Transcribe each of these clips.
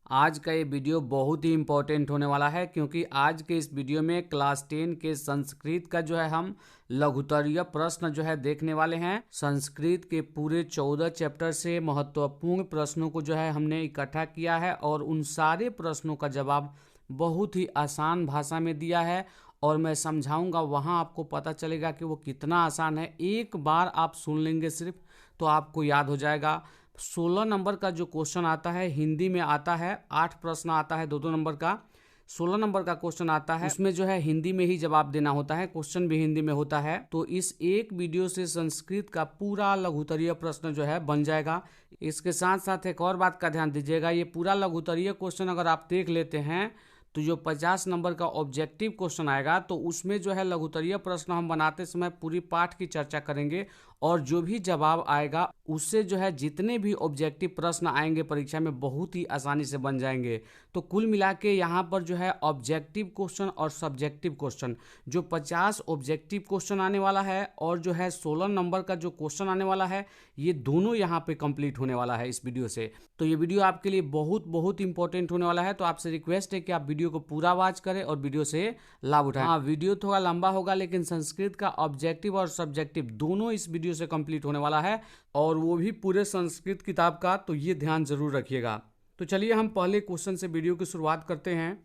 आज का ये वीडियो बहुत ही इम्पोर्टेंट होने वाला है क्योंकि आज के इस वीडियो में क्लास 10 के संस्कृत का जो है हम लघुत्तरीय प्रश्न जो है देखने वाले हैं। संस्कृत के पूरे 14 चैप्टर से महत्वपूर्ण प्रश्नों को जो है हमने इकट्ठा किया है और उन सारे प्रश्नों का जवाब बहुत ही आसान भाषा में दिया है और मैं समझाऊंगा, वहाँ आपको पता चलेगा कि वो कितना आसान है। एक बार आप सुन लेंगे सिर्फ तो आपको याद हो जाएगा। 16 नंबर का जो क्वेश्चन आता है हिंदी में आता है, 8 प्रश्न आता है 2-2 नंबर का। 16 नंबर का क्वेश्चन आता है, उसमें जो है हिंदी में ही जवाब देना होता है, क्वेश्चन भी हिंदी में होता है। तो इस एक वीडियो से संस्कृत का पूरा लघुत्तरीय प्रश्न जो है बन जाएगा। इसके साथ साथ एक और बात का ध्यान दीजिएगा, ये पूरा लघुत्तरीय क्वेश्चन अगर आप देख लेते हैं तो जो 50 नंबर का ऑब्जेक्टिव क्वेश्चन आएगा तो उसमें जो है लघुत्तरीय प्रश्न हम बनाते समय पूरी पाठ की चर्चा करेंगे और जो भी जवाब आएगा उससे जो है जितने भी ऑब्जेक्टिव प्रश्न आएंगे परीक्षा में बहुत ही आसानी से बन जाएंगे। तो कुल मिला के यहाँ पर जो है ऑब्जेक्टिव क्वेश्चन और सब्जेक्टिव क्वेश्चन, जो 50 ऑब्जेक्टिव क्वेश्चन आने वाला है और जो है 16 नंबर का जो क्वेश्चन आने वाला है, ये दोनों यहाँ पे कंप्लीट होने वाला है इस वीडियो से। तो ये वीडियो आपके लिए बहुत इंपॉर्टेंट होने वाला है। तो आपसे रिक्वेस्ट है कि आप वीडियो को पूरा वॉच करें और वीडियो से लाभ उठाएं। हाँ, वीडियो थोड़ा लंबा होगा लेकिन संस्कृत का ऑब्जेक्टिव और सब्जेक्टिव दोनों इस वीडियो से कंप्लीट होने वाला है और वो भी पूरे संस्कृत किताब का, तो ये ध्यान जरूर रखिएगा। तो चलिए हम पहले क्वेश्चन से वीडियो की शुरुआत करते हैं।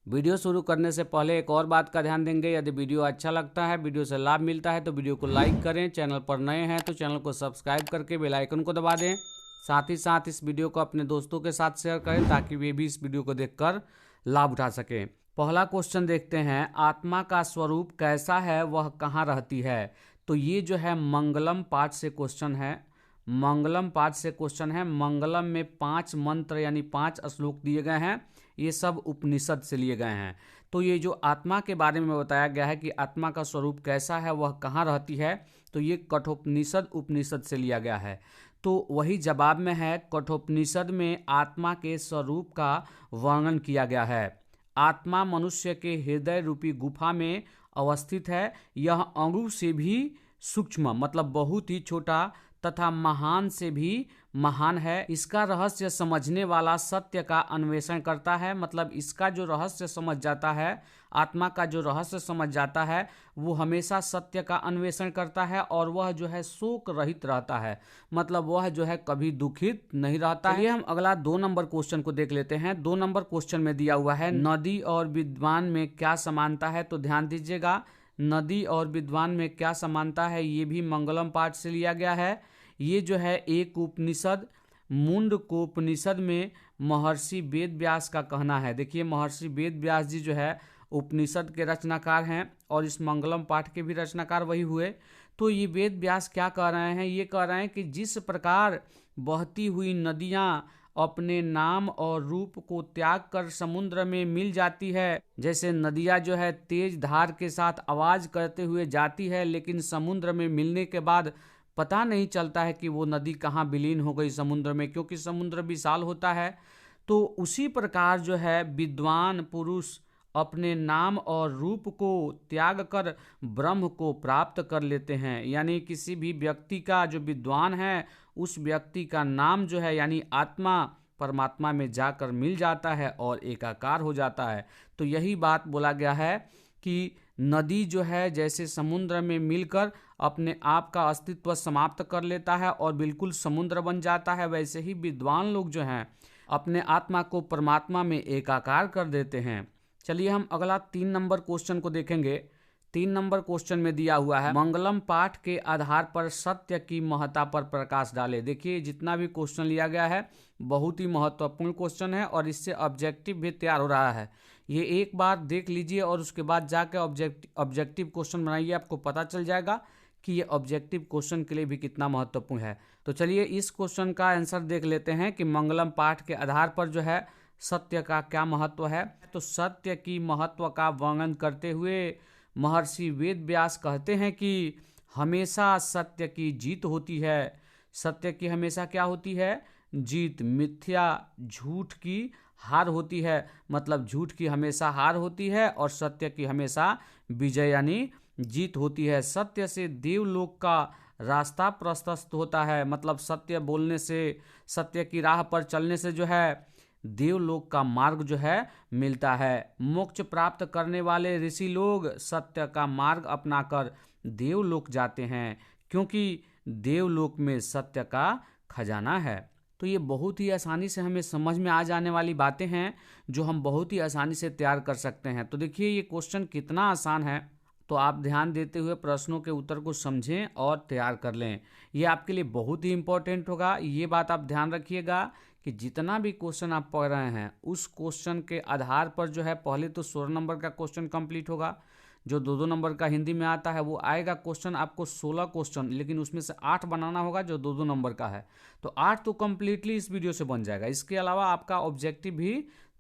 वीडियो शुरू करने से पहले एक और बात का ध्यान देंगे, यदि वीडियो अच्छा लगता है, वीडियो से लाभ मिलता है तो वीडियो को लाइक करें। चैनल पर नए हैं तो चैनल को सब्सक्राइब करके बेल आइकन को दबा दें। साथ ही साथ इस वीडियो को अपने दोस्तों के साथ शेयर करें ताकि वे भी इस वीडियो को देखकर लाभ उठा सकें। पहला क्वेश्चन देखते हैं, आत्मा का स्वरूप कैसा है, वह कहाँ रहती है? तो ये जो है मंगलम पाठ से क्वेश्चन है। मंगलम पाठ से क्वेश्चन है। मंगलम में 5 मंत्र यानी 5 श्लोक दिए गए हैं, ये सब उपनिषद से लिए गए हैं। तो ये जो आत्मा के बारे में बताया गया है कि आत्मा का स्वरूप कैसा है, वह कहाँ रहती है, तो ये कठोपनिषद उपनिषद से लिया गया है। तो वही जवाब में है, कठोपनिषद में आत्मा के स्वरूप का वर्णन किया गया है। आत्मा मनुष्य के हृदय रूपी गुफा में अवस्थित है। यह अणु से भी सूक्ष्म मतलब बहुत ही छोटा तथा महान से भी महान है। इसका रहस्य समझने वाला सत्य का अन्वेषण करता है, मतलब इसका जो रहस्य समझ जाता है, आत्मा का जो रहस्य समझ जाता है, वो हमेशा सत्य का अन्वेषण करता है और वह जो है शोक रहित रहता है, मतलब वह जो है कभी दुखित नहीं रहता है। हम अगला 2 नंबर क्वेश्चन को देख लेते हैं। 2 नंबर क्वेश्चन में दिया हुआ है, नदी और विद्वान में क्या समानता है? तो ध्यान दीजिएगा, नदी और विद्वान में क्या समानता है, ये भी मंगलम पाठ से लिया गया है। ये जो है एक उपनिषद मुंडकोपनिषद में महर्षि वेद व्यास का कहना है। देखिए, महर्षि वेद व्यास जी जो है उपनिषद के रचनाकार हैं और इस मंगलम पाठ के भी रचनाकार वही हुए। तो ये वेद व्यास क्या कह रहे हैं? ये कह रहे हैं कि जिस प्रकार बहती हुई नदियाँ अपने नाम और रूप को त्याग कर समुद्र में मिल जाती है, जैसे नदियाँ जो है तेज धार के साथ आवाज करते हुए जाती है लेकिन समुद्र में मिलने के बाद पता नहीं चलता है कि वो नदी कहाँ विलीन हो गई समुद्र में, क्योंकि समुद्र विशाल होता है। तो उसी प्रकार जो है विद्वान पुरुष अपने नाम और रूप को त्याग कर ब्रह्म को प्राप्त कर लेते हैं। यानी किसी भी व्यक्ति का जो विद्वान है, उस व्यक्ति का नाम जो है यानी आत्मा परमात्मा में जाकर मिल जाता है और एकाकार हो जाता है। तो यही बात बोला गया है कि नदी जो है जैसे समुद्र में मिलकर अपने आप का अस्तित्व समाप्त कर लेता है और बिल्कुल समुद्र बन जाता है, वैसे ही विद्वान लोग जो हैं अपने आत्मा को परमात्मा में एकाकार कर देते हैं। चलिए हम अगला 3 नंबर क्वेश्चन को देखेंगे। 3 नंबर क्वेश्चन में दिया हुआ है, मंगलम पाठ के आधार पर सत्य की महत्ता पर प्रकाश डाले। देखिए, जितना भी क्वेश्चन लिया गया है बहुत ही महत्वपूर्ण क्वेश्चन है और इससे ऑब्जेक्टिव भी तैयार हो रहा है। ये एक बार देख लीजिए और उसके बाद जाके ऑब्जेक्टिव क्वेश्चन बनाइए, आपको पता चल जाएगा कि ये ऑब्जेक्टिव क्वेश्चन के लिए भी कितना महत्वपूर्ण है। तो चलिए इस क्वेश्चन का आंसर देख लेते हैं कि मंगलम पाठ के आधार पर जो है सत्य का क्या महत्व है। तो सत्य की महत्व का वर्णन करते हुए महर्षि वेद व्यास कहते हैं कि हमेशा सत्य की जीत होती है। सत्य की हमेशा क्या होती है? जीत। मिथ्या झूठ की हार होती है, मतलब झूठ की हमेशा हार होती है और सत्य की हमेशा विजय यानी जीत होती है। सत्य से देवलोक का रास्ता प्रशस्त होता है, मतलब सत्य बोलने से, सत्य की राह पर चलने से जो है देवलोक का मार्ग जो है मिलता है। मोक्ष प्राप्त करने वाले ऋषि लोग सत्य का मार्ग अपनाकर देवलोक जाते हैं, क्योंकि देवलोक में सत्य का खजाना है। तो ये बहुत ही आसानी से हमें समझ में आ जाने वाली बातें हैं जो हम बहुत ही आसानी से तैयार कर सकते हैं। तो देखिए ये क्वेश्चन कितना आसान है, तो आप ध्यान देते हुए प्रश्नों के उत्तर को समझें और तैयार कर लें। ये आपके लिए बहुत ही इंपॉर्टेंट होगा। ये बात आप ध्यान रखिएगा कि जितना भी क्वेश्चन आप पढ़ रहे हैं उस क्वेश्चन के आधार पर जो है पहले तो 16 नंबर का क्वेश्चन कंप्लीट होगा। जो 2-2 नंबर का हिंदी में आता है वो आएगा क्वेश्चन आपको 16 क्वेश्चन, लेकिन उसमें से 8 बनाना होगा जो 2-2 नंबर का है। तो 8 तो कंप्लीटली इस वीडियो से बन जाएगा। इसके अलावा आपका ऑब्जेक्टिव भी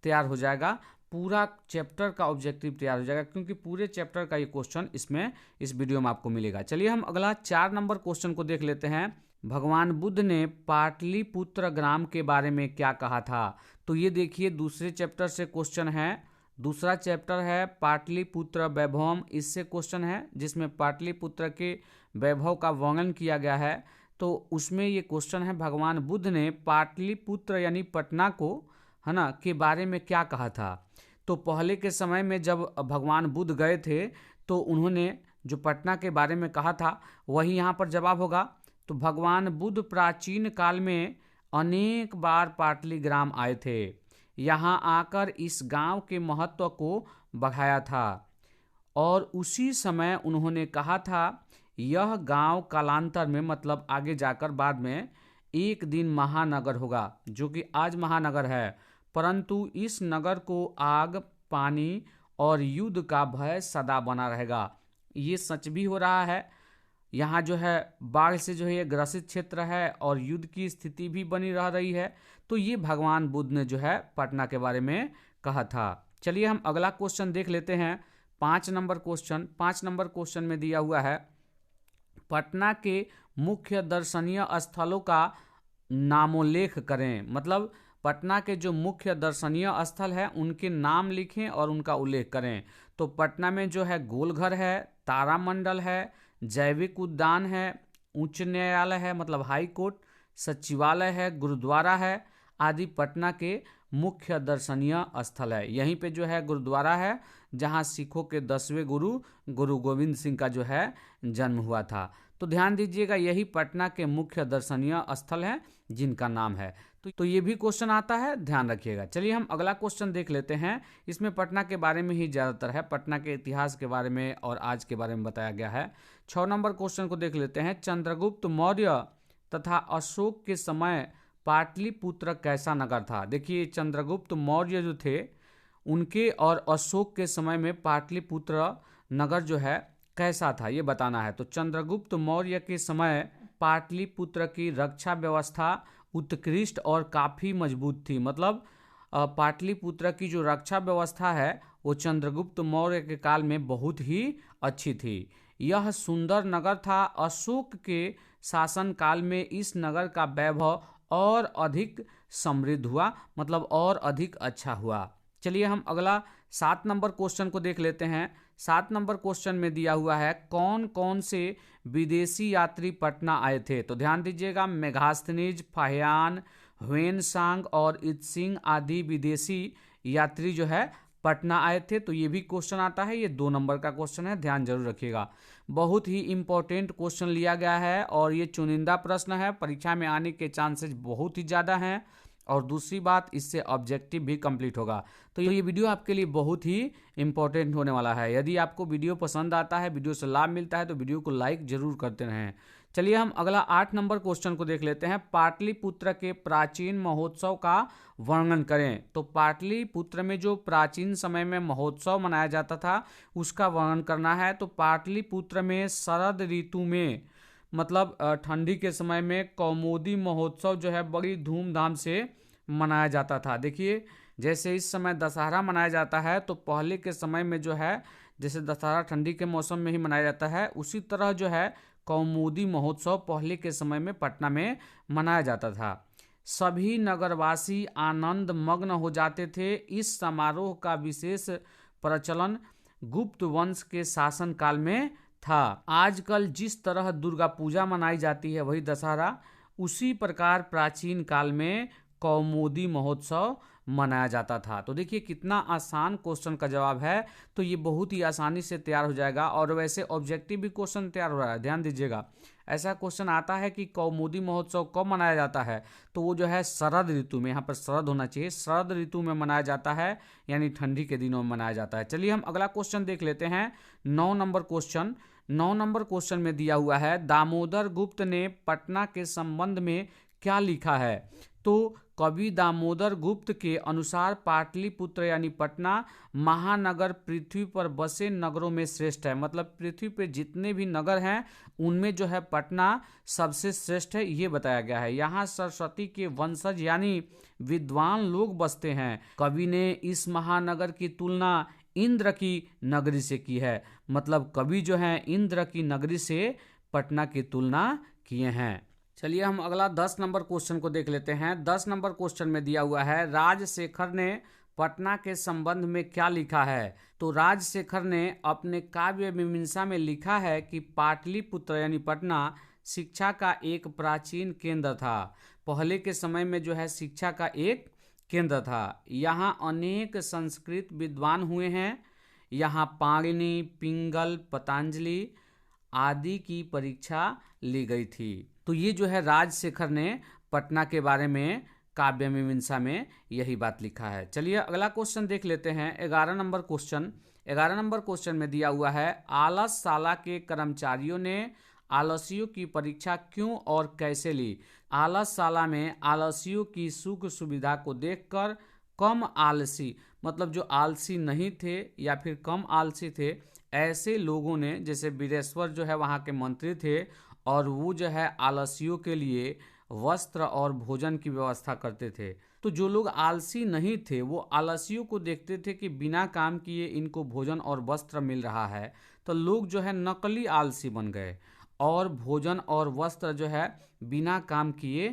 तैयार हो जाएगा, पूरा चैप्टर का ऑब्जेक्टिव तैयार हो जाएगा, क्योंकि पूरे चैप्टर का ये क्वेश्चन इसमें इस वीडियो में आपको मिलेगा। चलिए हम अगला 4 नंबर क्वेश्चन को देख लेते हैं। भगवान बुद्ध ने पाटलिपुत्र ग्राम के बारे में क्या कहा था? तो ये देखिए दूसरे चैप्टर से क्वेश्चन है। दूसरा चैप्टर है पाटलिपुत्र वैभवम, इससे क्वेश्चन है जिसमें पाटलिपुत्र के वैभव का वर्णन किया गया है। तो उसमें ये क्वेश्चन है भगवान बुद्ध ने पाटलिपुत्र यानी पटना को, है ना, के बारे में क्या कहा था? तो पहले के समय में जब भगवान बुद्ध गए थे तो उन्होंने जो पटना के बारे में कहा था वही यहाँ पर जवाब होगा। तो भगवान बुद्ध प्राचीन काल में अनेक बार पाटलिग्राम आए थे, यहाँ आकर इस गांव के महत्व को बढ़ाया था और उसी समय उन्होंने कहा था यह गांव कालांतर में, मतलब आगे जाकर बाद में, एक दिन महानगर होगा, जो कि आज महानगर है, परंतु इस नगर को आग, पानी और युद्ध का भय सदा बना रहेगा। ये सच भी हो रहा है। यहाँ जो है बाढ़ से जो है ये ग्रसित क्षेत्र है और युद्ध की स्थिति भी बनी रह रही है। तो ये भगवान बुद्ध ने जो है पटना के बारे में कहा था। चलिए हम अगला क्वेश्चन देख लेते हैं। 5 नंबर क्वेश्चन। 5 नंबर क्वेश्चन में दिया हुआ है पटना के मुख्य दर्शनीय स्थलों का नामोल्लेख करें। मतलब पटना के जो मुख्य दर्शनीय स्थल है उनके नाम लिखें और उनका उल्लेख करें। तो पटना में जो है गोलघर है, तारामंडल है, जैविक उद्यान है, उच्च न्यायालय है मतलब हाई कोर्ट, सचिवालय है, गुरुद्वारा है आदि पटना के मुख्य दर्शनीय स्थल है। यहीं पे जो है गुरुद्वारा है जहां सिखों के 10वें गुरु गुरु गोविंद सिंह का जो है जन्म हुआ था। तो ध्यान दीजिएगा यही पटना के मुख्य दर्शनीय स्थल हैं जिनका नाम है। तो ये भी क्वेश्चन आता है, ध्यान रखिएगा। चलिए हम अगला क्वेश्चन देख लेते हैं। इसमें पटना के बारे में ही ज़्यादातर है, पटना के इतिहास के बारे में और आज के बारे में बताया गया है। 6 नंबर क्वेश्चन को देख लेते हैं। चंद्रगुप्त मौर्य तथा अशोक के समय पाटलिपुत्र कैसा नगर था? देखिए चंद्रगुप्त मौर्य जो थे उनके और अशोक के समय में पाटलिपुत्र नगर जो है कैसा था ये बताना है। तो चंद्रगुप्त मौर्य के समय पाटलिपुत्र की रक्षा व्यवस्था उत्कृष्ट और काफ़ी मजबूत थी। मतलब पाटलिपुत्र की जो रक्षा व्यवस्था है वो चंद्रगुप्त मौर्य के काल में बहुत ही अच्छी थी। यह सुंदर नगर था। अशोक के शासन काल में इस नगर का वैभव और अधिक समृद्ध हुआ, मतलब और अधिक अच्छा हुआ। चलिए हम अगला 7 नंबर क्वेश्चन को देख लेते हैं। 7 नंबर क्वेश्चन में दिया हुआ है कौन कौन से विदेशी यात्री पटना आए थे? तो ध्यान दीजिएगा मेगास्थनीज, फाहियान, ह्वेनसांग और इत्सिंग आदि विदेशी यात्री जो है पटना आए थे। तो ये भी क्वेश्चन आता है, ये 2 नंबर का क्वेश्चन है, ध्यान जरूर रखिएगा। बहुत ही इंपॉर्टेंट क्वेश्चन लिया गया है और ये चुनिंदा प्रश्न है, परीक्षा में आने के चांसेस बहुत ही ज़्यादा हैं। और दूसरी बात इससे ऑब्जेक्टिव भी कंप्लीट होगा। तो ये वीडियो आपके लिए बहुत ही इंपॉर्टेंट होने वाला है। यदि आपको वीडियो पसंद आता है, वीडियो से लाभ मिलता है तो वीडियो को लाइक जरूर करते रहें। चलिए हम अगला 8 नंबर क्वेश्चन को देख लेते हैं। पाटलिपुत्र के प्राचीन महोत्सव का वर्णन करें। तो पाटलिपुत्र में जो प्राचीन समय में महोत्सव मनाया जाता था उसका वर्णन करना है। तो पाटलिपुत्र में शरद ऋतु में, मतलब ठंडी के समय में कौमुदी महोत्सव जो है बड़ी धूमधाम से मनाया जाता था। देखिए जैसे इस समय दशहरा मनाया जाता है तो पहले के समय में जो है जैसे दशहरा ठंडी के मौसम में ही मनाया जाता है, उसी तरह जो है कौमुदी महोत्सव पहले के समय में पटना में मनाया जाता था। सभी नगरवासी आनंद मग्न हो जाते थे। इस समारोह का विशेष प्रचलन गुप्त वंश के शासन काल में था। आजकल जिस तरह दुर्गा पूजा मनाई जाती है वही दशहरा, उसी प्रकार प्राचीन काल में कौमुदी महोत्सव मनाया जाता था। तो देखिए कितना आसान क्वेश्चन का जवाब है, तो ये बहुत ही आसानी से तैयार हो जाएगा। और वैसे ऑब्जेक्टिव भी क्वेश्चन तैयार हो रहा है, ध्यान दीजिएगा। ऐसा क्वेश्चन आता है कि कौमुदी महोत्सव कब मनाया जाता है, तो वो जो है शरद ऋतु में, यहाँ पर शरद होना चाहिए, शरद ऋतु में मनाया जाता है, यानी ठंडी के दिनों में मनाया जाता है। चलिए हम अगला क्वेश्चन देख लेते हैं। 9 नंबर क्वेश्चन। 9 नंबर क्वेश्चन में दिया हुआ है, दामोदर गुप्त ने पटना के संबंध में क्या लिखा है। तो कवि दामोदर गुप्त के अनुसार पाटलिपुत्र यानी पटना महानगर पृथ्वी पर बसे नगरों में श्रेष्ठ है। मतलब पृथ्वी पे जितने भी नगर हैं उनमें जो है पटना सबसे श्रेष्ठ है, ये बताया गया है। यहाँ सरस्वती के वंशज यानी विद्वान लोग बसते हैं। कवि ने इस महानगर की तुलना इंद्र की नगरी से की है। मतलब कवि जो है इंद्र की नगरी से पटना की तुलना किए हैं। चलिए हम अगला 10 नंबर क्वेश्चन को देख लेते हैं। 10 नंबर क्वेश्चन में दिया हुआ है, राजशेखर ने पटना के संबंध में क्या लिखा है। तो राजशेखर ने अपने काव्य मीमांसा में लिखा है कि पाटलिपुत्र यानी पटना शिक्षा का एक प्राचीन केंद्र था। पहले के समय में जो है शिक्षा का एक केंद्र था। यहाँ अनेक संस्कृत विद्वान हुए हैं। यहाँ पाणिनि, पिंगल, पतंजलि आदि की परीक्षा ली गई थी। तो ये जो है राजशेखर ने पटना के बारे में काव्य मीमांसा में यही बात लिखा है। चलिए अगला क्वेश्चन देख लेते हैं। 11 नंबर क्वेश्चन। 11 नंबर क्वेश्चन में दिया हुआ है, आलसशाला के कर्मचारियों ने आलसियों की परीक्षा क्यों और कैसे ली। आलसशाला में आलसियों की सुख सुविधा को देखकर कम आलसी, मतलब जो आलसी नहीं थे या फिर कम आलसी थे, ऐसे लोगों ने, जैसे बीरेश्वर जो है वहाँ के मंत्री थे, और वो जो है आलसियों के लिए वस्त्र और भोजन की व्यवस्था करते थे। तो जो लोग आलसी नहीं थे वो आलसियों को देखते थे कि बिना काम किए इनको भोजन और वस्त्र मिल रहा है, तो लोग जो है नकली आलसी बन गए और भोजन और वस्त्र जो है बिना काम किए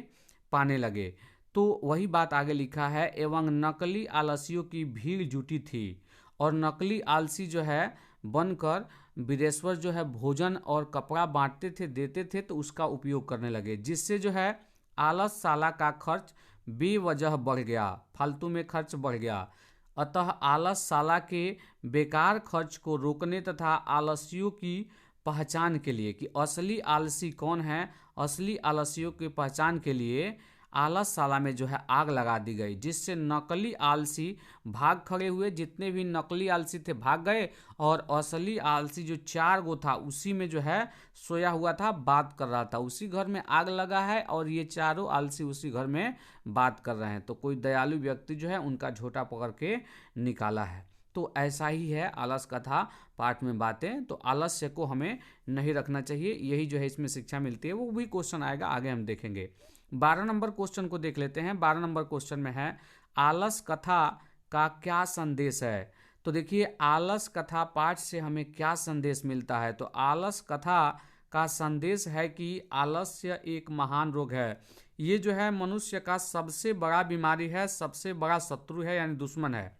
पाने लगे। तो वही बात आगे लिखा है, एवं नकली आलसियों की भीड़ जुटी थी और नकली आलसी जो है बनकर बीरेश्वर जो है भोजन और कपड़ा बांटते थे, देते थे, तो उसका उपयोग करने लगे, जिससे जो है आलसशाला का खर्च बेवजह बढ़ गया, फालतू में खर्च बढ़ गया। अतः आलसशाला के बेकार खर्च को रोकने तथा आलसियों की पहचान के लिए कि असली आलसी कौन है, असली आलसियों की पहचान के लिए आलसशाला में जो है आग लगा दी गई, जिससे नकली आलसी भाग खड़े हुए। जितने भी नकली आलसी थे भाग गए और असली आलसी जो 4 गो था उसी में जो है सोया हुआ था, बात कर रहा था। उसी घर में आग लगा है और ये चारों आलसी उसी घर में बात कर रहे हैं। तो कोई दयालु व्यक्ति जो है उनका झोटा पकड़ के निकाला है। तो ऐसा ही है आलस कथा पाठ में बातें। तो आलस्य को हमें नहीं रखना चाहिए, यही जो है इसमें शिक्षा मिलती है। वो भी क्वेश्चन आएगा, आगे हम देखेंगे। 12 नंबर क्वेश्चन को देख लेते हैं। 12 नंबर क्वेश्चन में है, आलस कथा का क्या संदेश है। तो देखिए आलस कथा पाठ से हमें क्या संदेश मिलता है। तो आलस कथा का संदेश है कि आलस्य एक महान रोग है। ये जो है मनुष्य का सबसे बड़ा बीमारी है, सबसे बड़ा शत्रु है, यानी दुश्मन है।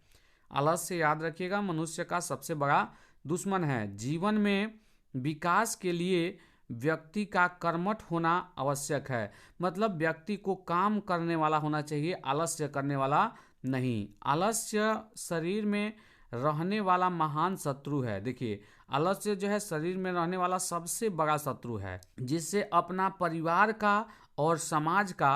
आलस्य याद रखिएगा, मनुष्य का सबसे बड़ा दुश्मन है। जीवन में विकास के लिए व्यक्ति का कर्मठ होना आवश्यक है। मतलब व्यक्ति को काम करने वाला होना चाहिए, आलस्य करने वाला नहीं। आलस्य शरीर में रहने वाला महान शत्रु है। देखिए आलस्य जो है शरीर में रहने वाला सबसे बड़ा शत्रु है, जिससे अपना परिवार का और समाज का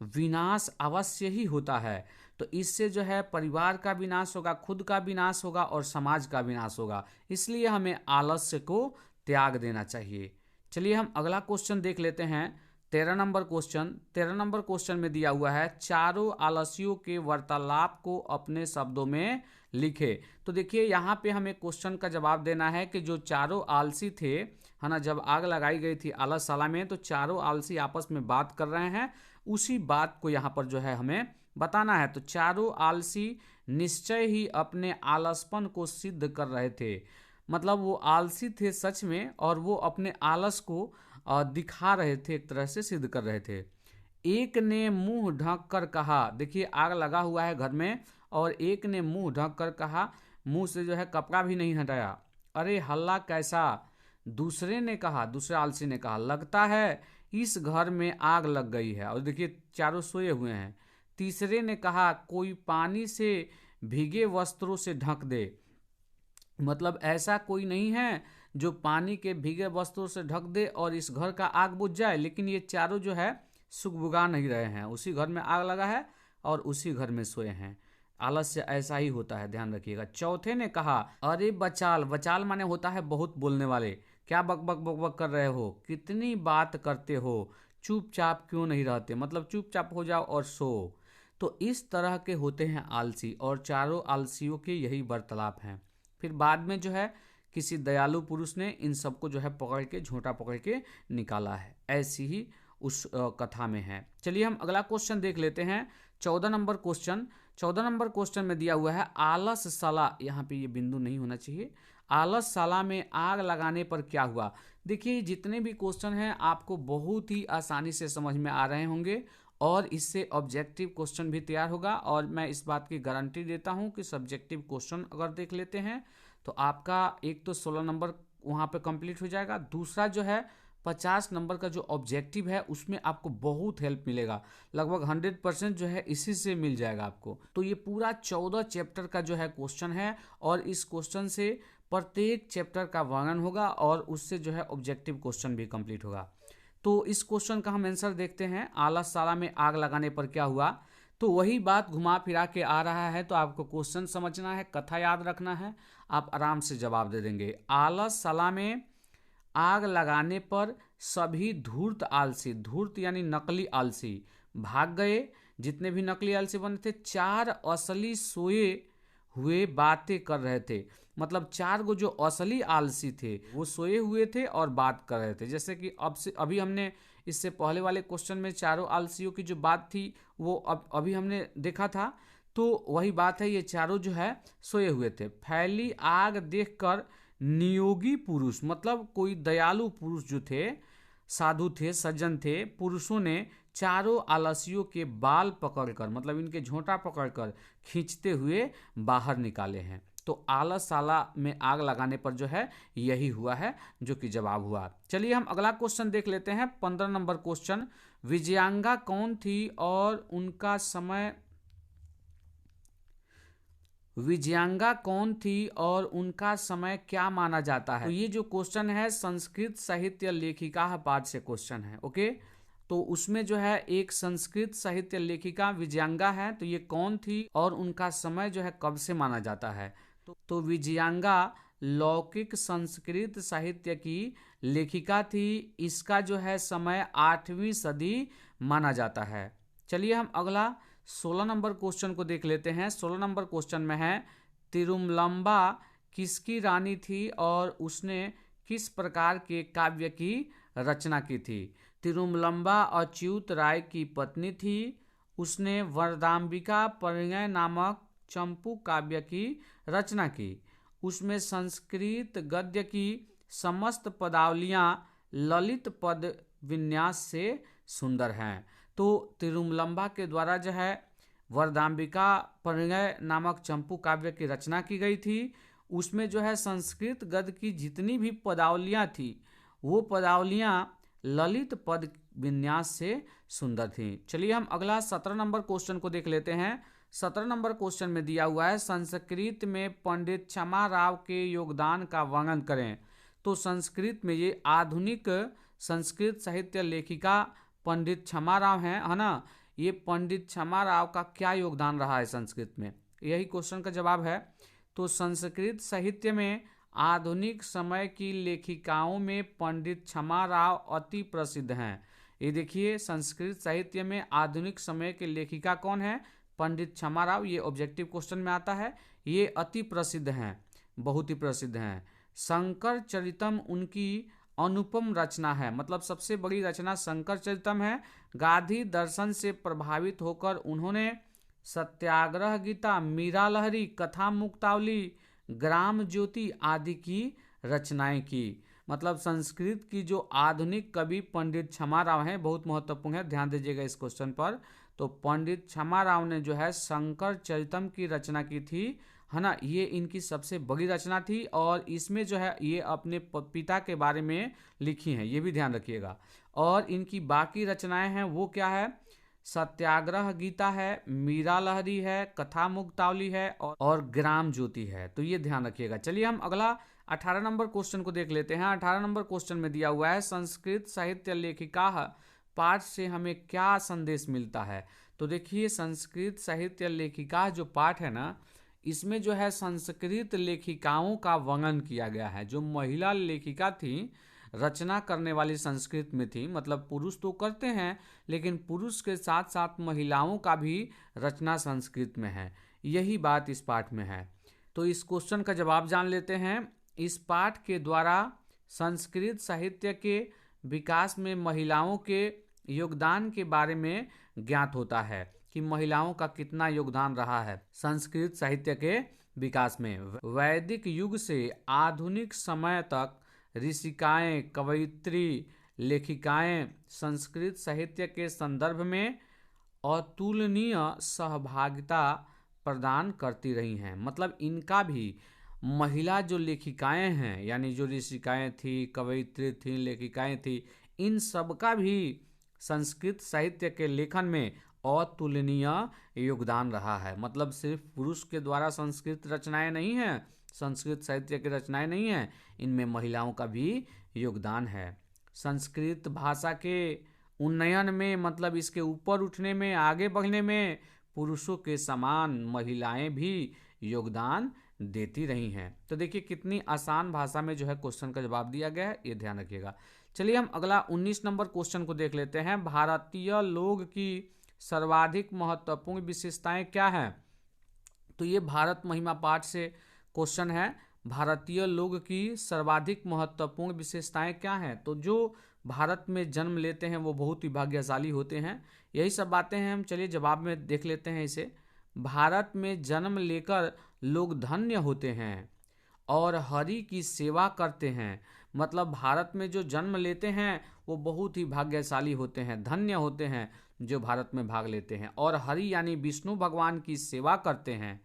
विनाश अवश्य ही होता है। तो इससे जो है परिवार का विनाश होगा, खुद का विनाश होगा और समाज का विनाश होगा। इसलिए हमें आलस्य को त्याग देना चाहिए। चलिए हम अगला क्वेश्चन देख लेते हैं। 13 नंबर क्वेश्चन। 13 नंबर क्वेश्चन में दिया हुआ है, चारों आलसियों के वार्तालाप को अपने शब्दों में लिखे। तो देखिए यहाँ पे हमें क्वेश्चन का जवाब देना है कि जो चारों आलसी थे, है ना, जब आग लगाई गई थी आलसशाला में, तो चारों आलसी आपस में बात कर रहे हैं, उसी बात को यहाँ पर जो है हमें बताना है। तो चारों आलसी निश्चय ही अपने आलसपन को सिद्ध कर रहे थे। मतलब वो आलसी थे सच में, और वो अपने आलस को दिखा रहे थे, एक तरह से सिद्ध कर रहे थे। एक ने मुंह ढक कर कहा, देखिए आग लगा हुआ है घर में, और एक ने मुंह ढक कर कहा, मुंह से जो है कपड़ा भी नहीं हटाया, अरे हल्ला कैसा, दूसरे ने कहा, दूसरे आलसी ने कहा, लगता है इस घर में आग लग गई है। और देखिए चारों सोए हुए हैं। तीसरे ने कहा, कोई पानी से भीगे वस्त्रों से ढक दे। मतलब ऐसा कोई नहीं है जो पानी के भीगे वस्त्रों से ढक दे और इस घर का आग बुझ जाए। लेकिन ये चारों जो है सुगबुगा नहीं रहे हैं, उसी घर में आग लगा है और उसी घर में सोए हैं। आलस्य ऐसा ही होता है, ध्यान रखिएगा। चौथे ने कहा, अरे बचाल, बचाल माने होता है बहुत बोलने वाले, क्या बक बक बक बक कर रहे हो, कितनी बात करते हो, चुपचाप क्यों नहीं रहते। मतलब चुपचाप हो जाओ और सो। तो इस तरह के होते हैं आलसी, और चारों आलसियों के यही वार्तालाप हैं। फिर बाद में जो है किसी दयालु पुरुष ने इन सबको जो है पकड़ के, झोंटा पकड़ के निकाला है। ऐसी ही उस कथा में है। चलिए हम अगला क्वेश्चन देख लेते हैं। 14 नंबर क्वेश्चन। 14 नंबर क्वेश्चन में दिया हुआ है, आलस साला, यहाँ पे ये बिंदु नहीं होना चाहिए, आलस साला में आग लगाने पर क्या हुआ। देखिए जितने भी क्वेश्चन हैं आपको बहुत ही आसानी से समझ में आ रहे होंगे और इससे ऑब्जेक्टिव क्वेश्चन भी तैयार होगा। और मैं इस बात की गारंटी देता हूं कि सब्जेक्टिव क्वेश्चन अगर देख लेते हैं तो आपका एक तो 16 नंबर वहां पे कंप्लीट हो जाएगा, दूसरा जो है 50 नंबर का जो ऑब्जेक्टिव है उसमें आपको बहुत हेल्प मिलेगा, लगभग 100% जो है इसी से मिल जाएगा आपको। तो ये पूरा 14 चैप्टर का जो है क्वेश्चन है और इस क्वेश्चन से प्रत्येक चैप्टर का वर्णन होगा और उससे जो है ऑब्जेक्टिव क्वेश्चन भी कंप्लीट होगा। तो इस क्वेश्चन का हम आंसर देखते हैं, आलस साला में आग लगाने पर क्या हुआ। तो वही बात घुमा फिरा के आ रहा है, तो आपको क्वेश्चन समझना है, कथा याद रखना है, आप आराम से जवाब दे देंगे। आलस साला में आग लगाने पर सभी धूर्त आलसी, धूर्त यानी नकली आलसी, भाग गए। जितने भी नकली आलसी बने थे, 4 असली सोए हुए बातें कर रहे थे। मतलब 4 गो जो असली आलसी थे वो सोए हुए थे और बात कर रहे थे। जैसे कि अभी हमने इससे पहले वाले क्वेश्चन में चारों आलसियों की जो बात थी वो अभी हमने देखा था, तो वही बात है, ये चारों जो है सोए हुए थे। फैली आग देखकर नियोगी पुरुष, मतलब कोई दयालु पुरुष जो थे, साधु थे, सज्जन थे, पुरुषों ने चारों आलसियों के बाल पकड़कर, मतलब इनके झोंटा पकड़कर खींचते हुए बाहर निकाले हैं। तो आलस साला में आग लगाने पर जो है यही हुआ है जो कि जवाब हुआ। चलिए हम अगला क्वेश्चन देख लेते हैं। 15 नंबर क्वेश्चन, विजयांगा कौन थी और उनका समय, विजयांगा कौन थी और उनका समय क्या माना जाता है। तो ये जो क्वेश्चन है संस्कृत साहित्य लेखिका पाठ से क्वेश्चन है। ओके, तो उसमें जो है एक संस्कृत साहित्य लेखिका विजयांगा है, तो ये कौन थी और उनका समय जो है कब से माना जाता है। तो विजयांगा लौकिक संस्कृत साहित्य की लेखिका थी। इसका जो है समय 8वीं सदी माना जाता है। चलिए हम अगला 16 नंबर क्वेश्चन को देख लेते हैं। 16 नंबर क्वेश्चन में है, तिरुमलंबा किसकी रानी थी और उसने किस प्रकार के काव्य की रचना की थी। तिरुमलंबा अच्युत राय की पत्नी थी। उसने वरदाम्बिका परिणय नामक चंपू काव्य की रचना की। उसमें संस्कृत गद्य की समस्त पदावलियां ललित पद विन्यास से सुंदर हैं। तो तिरुमलंबा के द्वारा जो है वरदाम्बिका परिणय नामक चंपू काव्य की रचना की गई थी। उसमें जो है संस्कृत गद्य की जितनी भी पदावलियां थी वो पदावलियां ललित पद विन्यास से सुंदर थी। चलिए हम अगला 17 नंबर क्वेश्चन को देख लेते हैं। 17 नंबर क्वेश्चन में दिया हुआ है, संस्कृत में पंडित क्षमा राव के योगदान का वर्णन करें। तो संस्कृत में ये आधुनिक संस्कृत साहित्य लेखिका पंडित क्षमा राव हैं, है ना। ये पंडित क्षमा राव का क्या योगदान रहा है संस्कृत में, यही क्वेश्चन का जवाब है। तो संस्कृत साहित्य में आधुनिक समय की लेखिकाओं में पंडित क्षमा राव अति प्रसिद्ध हैं। ये देखिए संस्कृत साहित्य में आधुनिक समय के लेखिका कौन है, पंडित क्षमा राव। ये ऑब्जेक्टिव क्वेश्चन में आता है। ये अति प्रसिद्ध हैं, बहुत ही प्रसिद्ध हैं। शंकर चरितम उनकी अनुपम रचना है, मतलब सबसे बड़ी रचना शंकर चरितम है। गांधी दर्शन से प्रभावित होकर उन्होंने सत्याग्रह गीता, मीरा लहरी, कथा मुक्तावली, ग्राम ज्योति आदि की रचनाएं की। मतलब संस्कृत की जो आधुनिक कवि पंडित क्षमा राव हैं, बहुत महत्वपूर्ण है, ध्यान दीजिएगा इस क्वेश्चन पर। तो पंडित क्षमा राव ने जो है शंकर चरितम की रचना की थी, है ना, ये इनकी सबसे बड़ी रचना थी और इसमें जो है ये अपने पिता के बारे में लिखी हैं, ये भी ध्यान रखिएगा। और इनकी बाकी रचनाएं हैं वो क्या है, सत्याग्रह गीता है, मीरा लहरी है, कथा मुक्तावली है और ग्राम ज्योति है। तो ये ध्यान रखिएगा। चलिए हम अगला 18 नंबर क्वेश्चन को देख लेते हैं। 18 नंबर क्वेश्चन में दिया हुआ है संस्कृत साहित्य लेखिका पाठ से हमें क्या संदेश मिलता है। तो देखिए संस्कृत साहित्य लेखिका जो पाठ है ना, इसमें जो है संस्कृत लेखिकाओं का वर्णन किया गया है। जो महिला लेखिका थी, रचना करने वाली संस्कृत में थी, मतलब पुरुष तो करते हैं लेकिन पुरुष के साथ साथ महिलाओं का भी रचना संस्कृत में है। यही बात इस पाठ में है। तो इस क्वेश्चन का जवाब जान लेते हैं। इस पाठ के द्वारा संस्कृत साहित्य के विकास में महिलाओं के योगदान के बारे में ज्ञात होता है कि महिलाओं का कितना योगदान रहा है संस्कृत साहित्य के विकास में। वैदिक युग से आधुनिक समय तक ऋषिकाएं, कवयित्री, लेखिकाएं संस्कृत साहित्य के संदर्भ में अतुलनीय सहभागिता प्रदान करती रही हैं। मतलब इनका भी महिला जो लेखिकाएं हैं, यानी जो ऋषिकाएं थी, कवयित्री थी, लेखिकाएं थी, इन सब का भी संस्कृत साहित्य के लेखन में अतुलनीय योगदान रहा है। मतलब सिर्फ पुरुष के द्वारा संस्कृत रचनाएं नहीं हैं, संस्कृत साहित्य की रचनाएं नहीं हैं, इनमें महिलाओं का भी योगदान है। संस्कृत भाषा के उन्नयन में, मतलब इसके ऊपर उठने में, आगे बढ़ने में पुरुषों के समान महिलाएं भी योगदान देती रही हैं। तो देखिए कितनी आसान भाषा में जो है क्वेश्चन का जवाब दिया गया है, ये ध्यान रखिएगा। चलिए हम अगला 19 नंबर क्वेश्चन को देख लेते हैं। भारतीय लोग की सर्वाधिक महत्वपूर्ण विशेषताएं क्या हैं। तो ये भारत महिमा पाठ से क्वेश्चन है। भारतीय लोग की सर्वाधिक महत्वपूर्ण विशेषताएं क्या हैं। तो जो भारत में जन्म लेते हैं वो बहुत ही भाग्यशाली होते हैं। यही सब बातें हैं, हम चलिए जवाब में देख लेते हैं इसे। भारत में जन्म लेकर लोग धन्य होते हैं और हरि की सेवा करते हैं। मतलब भारत में जो जन्म लेते हैं वो बहुत ही भाग्यशाली होते हैं, धन्य होते हैं जो भारत में भाग लेते हैं, और हरि यानी विष्णु भगवान की सेवा करते हैं।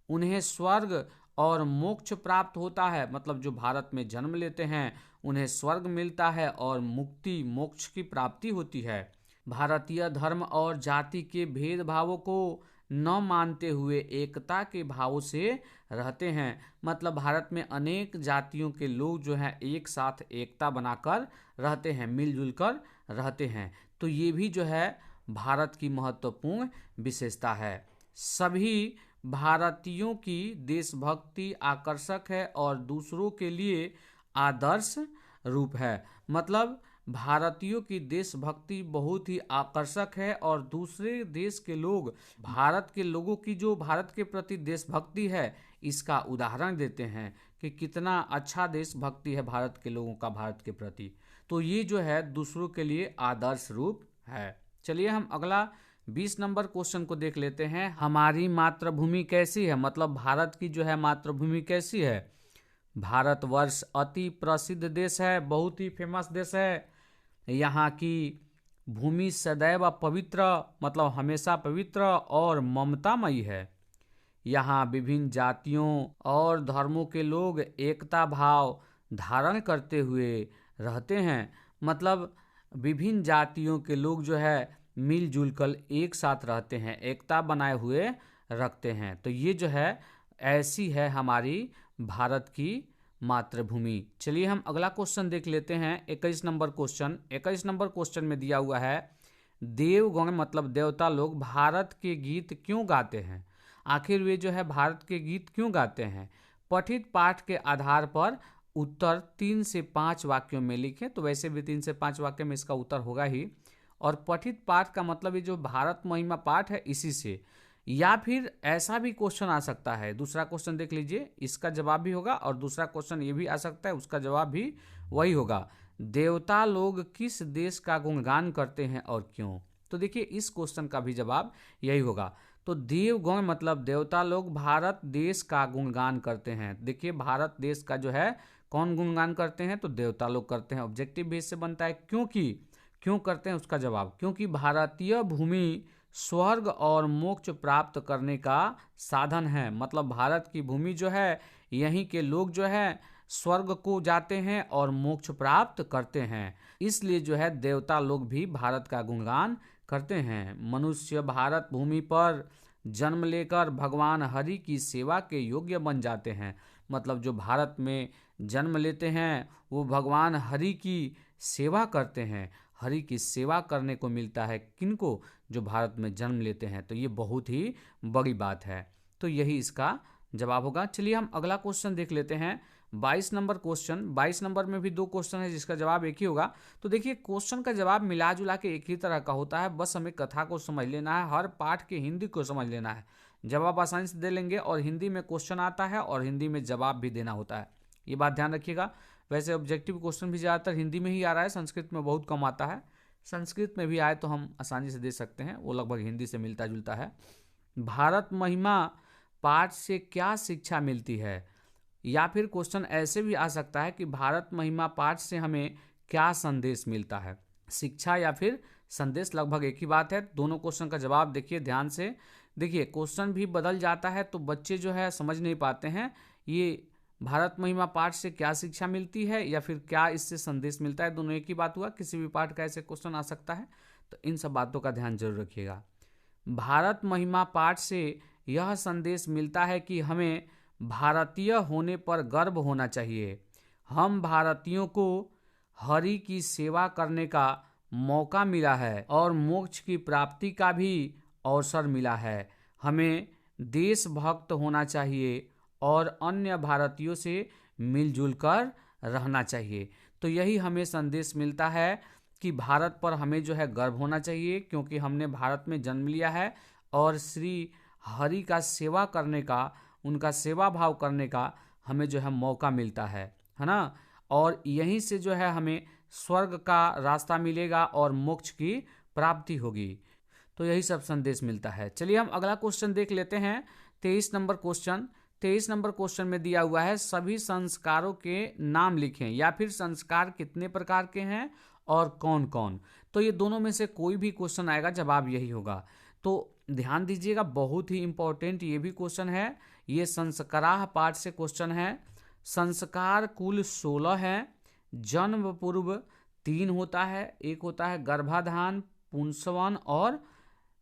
उन्हें स्वर्ग और मोक्ष प्राप्त होता है। मतलब जो भारत में जन्म लेते हैं उन्हें स्वर्ग मिलता है और मुक्ति, मोक्ष की प्राप्ति होती है। भारतीय धर्म और जाति के भेदभावों को न मानते हुए एकता के भाव से रहते हैं। मतलब भारत में अनेक जातियों के लोग जो हैं एक साथ एकता बनाकर रहते हैं, मिलजुल कर रहते हैं। तो ये भी जो है भारत की महत्वपूर्ण विशेषता है। सभी भारतीयों की देशभक्ति आकर्षक है और दूसरों के लिए आदर्श रूप है। मतलब भारतीयों की देशभक्ति बहुत ही आकर्षक है और दूसरे देश के लोग भारत के लोगों की जो भारत के प्रति देशभक्ति है इसका उदाहरण देते हैं कि कितना अच्छा देशभक्ति है भारत के लोगों का भारत के प्रति। तो ये जो है दूसरों के लिए आदर्श रूप है। चलिए हम अगला 20 नंबर क्वेश्चन को देख लेते हैं। हमारी मातृभूमि कैसी है। मतलब भारत की जो है मातृभूमि कैसी है। भारतवर्ष अति प्रसिद्ध देश है, बहुत ही फेमस देश है। यहाँ की भूमि सदैव पवित्र, मतलब हमेशा पवित्र और ममतामयी है। यहाँ विभिन्न जातियों और धर्मों के लोग एकता भाव धारण करते हुए रहते हैं। मतलब विभिन्न जातियों के लोग जो है मिलजुल कर एक साथ रहते हैं, एकता बनाए हुए रखते हैं। तो ये जो है ऐसी है हमारी भारत की मातृभूमि। चलिए हम अगला क्वेश्चन देख लेते हैं। 21 नंबर क्वेश्चन। 21 नंबर क्वेश्चन में दिया हुआ है देवगण, मतलब देवता लोग भारत के गीत क्यों गाते हैं। आखिर वे जो है भारत के गीत क्यों गाते हैं। पठित पाठ के आधार पर उत्तर 3 से 5 वाक्यों में लिखें। तो वैसे भी 3 से 5 वाक्य में इसका उत्तर होगा ही। और पठित पाठ का मतलब ये जो भारत महिमा पाठ है इसी से, या फिर ऐसा भी क्वेश्चन आ सकता है। दूसरा क्वेश्चन देख लीजिए, इसका जवाब भी होगा और दूसरा क्वेश्चन ये भी आ सकता है, उसका जवाब भी वही होगा। देवता लोग किस देश का गुणगान करते हैं और क्यों। तो देखिए इस क्वेश्चन का भी जवाब यही होगा। तो देवगण मतलब देवता लोग भारत देश का गुणगान करते हैं। देखिए भारत देश का जो है कौन गुणगान करते हैं, तो देवता लोग करते हैं। ऑब्जेक्टिव बेस से बनता है क्योंकि, क्यों करते हैं उसका जवाब, क्योंकि भारतीय भूमि स्वर्ग और मोक्ष प्राप्त करने का साधन है। मतलब भारत की भूमि जो है, यहीं के लोग जो है स्वर्ग को जाते हैं और मोक्ष प्राप्त करते हैं। इसलिए जो है देवता लोग भी भारत का गुणगान करते हैं। मनुष्य भारत भूमि पर जन्म लेकर भगवान हरि की सेवा के योग्य बन जाते हैं। मतलब जो भारत में जन्म लेते हैं वो भगवान हरि की सेवा करते हैं। हरि की सेवा करने को मिलता है किनको? जो भारत में जन्म लेते हैं। तो ये बहुत ही बड़ी बात है। तो यही इसका जवाब होगा। चलिए हम अगला क्वेश्चन देख लेते हैं। 22 नंबर क्वेश्चन। 22 नंबर में भी दो क्वेश्चन है जिसका जवाब एक ही होगा। तो देखिए क्वेश्चन का जवाब मिला जुला के एक ही तरह का होता है, बस हमें कथा को समझ लेना है, हर पाठ के हिंदी को समझ लेना है। जवाब आसानी से दे लेंगे और हिंदी में क्वेश्चन आता है और हिंदी में जवाब भी देना होता है, ये बात ध्यान रखिएगा। वैसे ऑब्जेक्टिव क्वेश्चन भी ज़्यादातर हिंदी में ही आ रहा है, संस्कृत में बहुत कम आता है। संस्कृत में भी आए तो हम आसानी से दे सकते हैं, वो लगभग हिंदी से मिलता जुलता है। भारत महिमा पाठ से क्या शिक्षा मिलती है? या फिर क्वेश्चन ऐसे भी आ सकता है कि भारत महिमा पाठ से हमें क्या संदेश मिलता है? शिक्षा या फिर संदेश लगभग एक ही बात है। दोनों क्वेश्चन का जवाब देखिए ध्यान से। देखिए क्वेश्चन भी बदल जाता है तो बच्चे जो है समझ नहीं पाते हैं। ये भारत महिमा पाठ से क्या शिक्षा मिलती है या फिर क्या इससे संदेश मिलता है, दोनों एक ही बात हुआ। किसी भी पाठ का ऐसे क्वेश्चन आ सकता है, तो इन सब बातों का ध्यान जरूर रखिएगा। भारत महिमा पाठ से यह संदेश मिलता है कि हमें भारतीय होने पर गर्व होना चाहिए। हम भारतीयों को हरि की सेवा करने का मौका मिला है और मोक्ष की प्राप्ति का भी अवसर मिला है। हमें देशभक्त होना चाहिए और अन्य भारतीयों से मिलजुल कर रहना चाहिए। तो यही हमें संदेश मिलता है कि भारत पर हमें जो है गर्व होना चाहिए, क्योंकि हमने भारत में जन्म लिया है और श्री हरि का सेवा करने का, उनका सेवा भाव करने का हमें जो है मौका मिलता है ना। और यहीं से जो है हमें स्वर्ग का रास्ता मिलेगा और मोक्ष की प्राप्ति होगी। तो यही सब संदेश मिलता है। चलिए हम अगला क्वेश्चन देख लेते हैं। 23 नंबर क्वेश्चन। 23 नंबर क्वेश्चन में दिया हुआ है सभी संस्कारों के नाम लिखें, या फिर संस्कार कितने प्रकार के हैं और कौन कौन। तो ये दोनों में से कोई भी क्वेश्चन आएगा, जवाब यही होगा। तो ध्यान दीजिएगा, बहुत ही इंपॉर्टेंट ये भी क्वेश्चन है। ये संस्काराः पाठ से क्वेश्चन है। संस्कार कुल 16 है। जन्म पूर्व 3 होता है, एक होता है गर्भाधान, पुंसवन और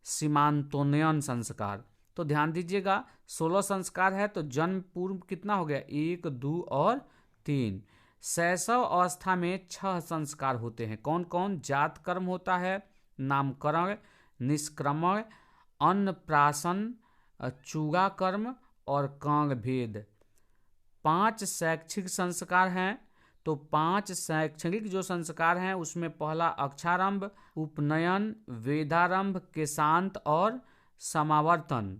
सीमांतोन्नयन संस्कार। तो ध्यान दीजिएगा 16 संस्कार है, तो जन्म पूर्व कितना हो गया? 1, 2 और 3। शैशव अवस्था में 6 संस्कार होते हैं। कौन कौन? जात कर्म होता है, नामकरण, निष्क्रमण, अन्नप्राशन, चूगा कर्म और कांग भेद। 5 शैक्षिक संस्कार हैं। तो 5 शैक्षणिक जो संस्कार हैं उसमें पहला अक्षरारंभ, उपनयन, वेदारंभ, केशांत और समावर्तन।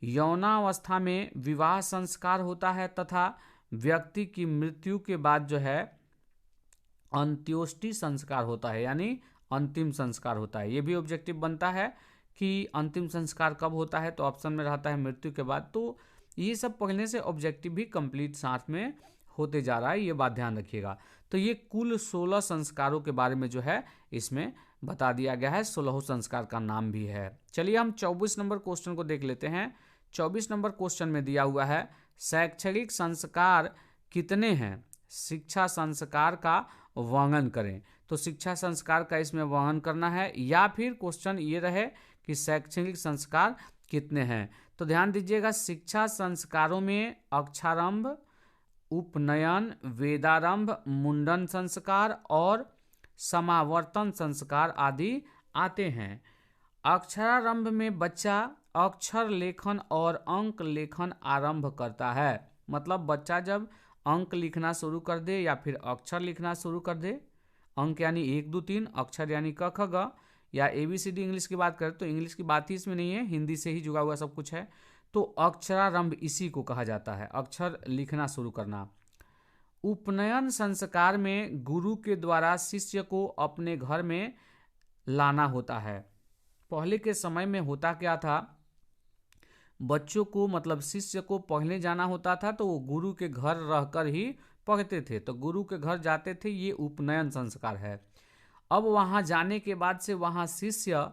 यौनावस्था में विवाह संस्कार होता है तथा व्यक्ति की मृत्यु के बाद जो है अंत्योष्टि संस्कार होता है, यानी अंतिम संस्कार होता है। ये भी ऑब्जेक्टिव बनता है कि अंतिम संस्कार कब होता है, तो ऑप्शन में रहता है मृत्यु के बाद। तो ये सब पढ़ने से ऑब्जेक्टिव भी कंप्लीट साथ में होते जा रहा है, ये बात ध्यान रखिएगा। तो ये कुल 16 संस्कारों के बारे में जो है इसमें बता दिया गया है। 16 संस्कार का नाम भी है। चलिए हम 24 नंबर क्वेश्चन को देख लेते हैं। 24 नंबर क्वेश्चन में दिया हुआ है शैक्षणिक संस्कार कितने हैं? शिक्षा संस्कार का वर्णन करें। तो शिक्षा संस्कार का इसमें वर्णन करना है, या फिर क्वेश्चन ये रहे कि शैक्षणिक संस्कार कितने हैं। तो ध्यान दीजिएगा, शिक्षा संस्कारों में अक्षरारंभ, उपनयन, वेदारंभ, मुंडन संस्कार और समावर्तन संस्कार आदि आते हैं। अक्षरारंभ में बच्चा अक्षर लेखन और अंक लेखन आरंभ करता है। मतलब बच्चा जब अंक लिखना शुरू कर दे या फिर अक्षर लिखना शुरू कर दे, अंक यानी 1, 2, 3, अक्षर यानी क, ख, ग, या ABCD इंग्लिश की बात करें तो इंग्लिश की बात ही इसमें नहीं है, हिंदी से ही जुड़ा हुआ सब कुछ है। तो अक्षरारंभ इसी को कहा जाता है, अक्षर लिखना शुरू करना। उपनयन संस्कार में गुरु के द्वारा शिष्य को अपने घर में लाना होता है। पहले के समय में होता क्या था, बच्चों को मतलब शिष्य को पढ़ने जाना होता था तो वो गुरु के घर रहकर ही पढ़ते थे। तो गुरु के घर जाते थे, ये उपनयन संस्कार है। अब वहाँ जाने के बाद से वहाँ शिष्य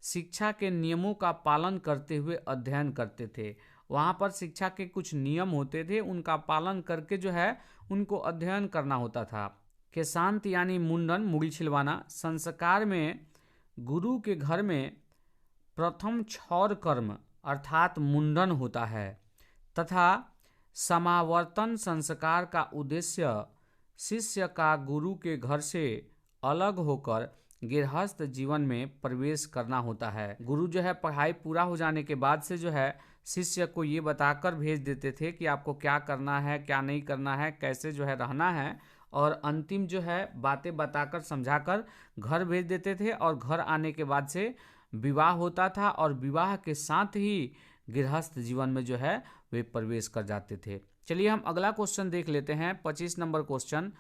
शिक्षा के नियमों का पालन करते हुए अध्ययन करते थे। वहाँ पर शिक्षा के कुछ नियम होते थे, उनका पालन करके जो है उनको अध्ययन करना होता था। केशांत यानी मुंडन, मुड़ी छिलवाना। संस्कार में गुरु के घर में प्रथम क्षौर कर्म अर्थात मुंडन होता है तथा समावर्तन संस्कार का उद्देश्य शिष्य का गुरु के घर से अलग होकर गृहस्थ जीवन में प्रवेश करना होता है। गुरु जो है पढ़ाई पूरा हो जाने के बाद से जो है शिष्य को ये बताकर भेज देते थे कि आपको क्या करना है, क्या नहीं करना है, कैसे जो है रहना है, और अंतिम जो है बातें बताकर समझाकर घर भेज देते थे। और घर आने के बाद से विवाह होता था और विवाह के साथ ही गृहस्थ जीवन में जो है वे प्रवेश कर जाते थे। चलिए हम अगला क्वेश्चन देख लेते हैं। 25 नंबर क्वेश्चन।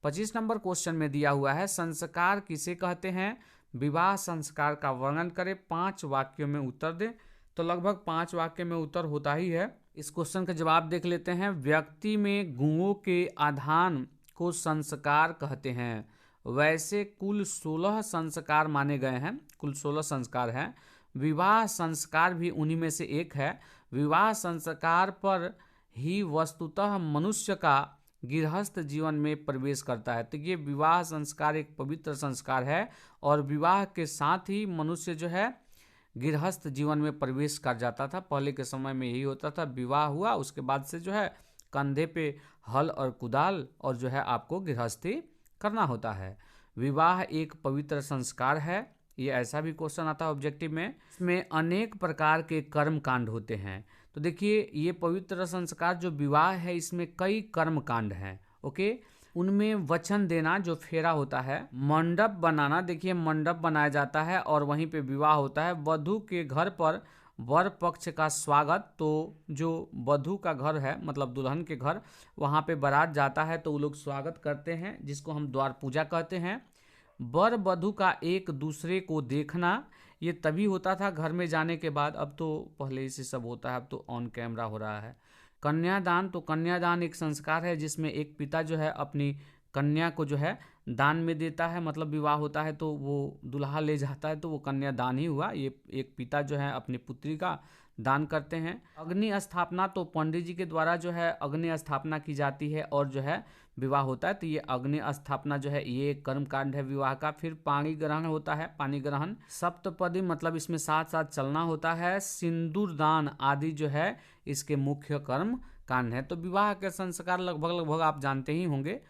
25 नंबर क्वेश्चन में दिया हुआ है संस्कार किसे कहते हैं? विवाह संस्कार का वर्णन करें, 5 वाक्यों में उत्तर दें। तो लगभग 5 वाक्य में उत्तर होता ही है। इस क्वेश्चन का जवाब देख लेते हैं। व्यक्ति में गुणों के आधान को संस्कार कहते हैं। वैसे कुल 16 संस्कार माने गए हैं, कुल 16 संस्कार हैं। विवाह संस्कार भी उन्हीं में से एक है। विवाह संस्कार पर ही वस्तुतः मनुष्य का गृहस्थ जीवन में प्रवेश करता है। तो ये विवाह संस्कार एक पवित्र संस्कार है और विवाह के साथ ही मनुष्य जो है गृहस्थ जीवन में प्रवेश कर जाता था। पहले के समय में यही होता था, विवाह हुआ उसके बाद से जो है कंधे पे हल और कुदाल और जो है आपको गृहस्थी करना होता है। विवाह एक पवित्र संस्कार है, ये ऐसा भी क्वेश्चन आता है ऑब्जेक्टिव में। इसमें अनेक प्रकार के कर्म कांड होते हैं। तो देखिए ये पवित्र संस्कार जो विवाह है इसमें कई कर्म कांड हैं। ओके, उनमें वचन देना जो फेरा होता है, मंडप बनाना, देखिए मंडप बनाया जाता है और वहीं पे विवाह होता है। वधू के घर पर वर पक्ष का स्वागत, तो जो वधू का घर है मतलब दुल्हन के घर, वहाँ पे बारात जाता है तो वो लोग स्वागत करते हैं जिसको हम द्वार पूजा कहते हैं। वर वधू का एक दूसरे को देखना, ये तभी होता था घर में जाने के बाद, अब तो पहले से सब होता है, अब तो ऑन कैमरा हो रहा है। कन्यादान, तो कन्यादान एक संस्कार है जिसमें एक पिता जो है अपनी कन्या को जो है दान में देता है, मतलब विवाह होता है तो वो दुल्हा ले जाता है तो वो कन्यादान ही हुआ। ये एक पिता जो है अपनी पुत्री का दान करते हैं। अग्नि स्थापना, तो पंडित जी के द्वारा जो है अग्नि स्थापना की जाती है और जो है विवाह होता है। तो ये अग्नि स्थापना जो है ये एक कर्म कांड है विवाह का। फिर पाणी ग्रहण होता है, पानी ग्रहण। सप्तपदी मतलब इसमें साथ साथ चलना होता है। सिंदूर दान आदि जो है इसके मुख्य कर्म कांड है। तो विवाह के संस्कार लगभग आप जानते ही होंगे।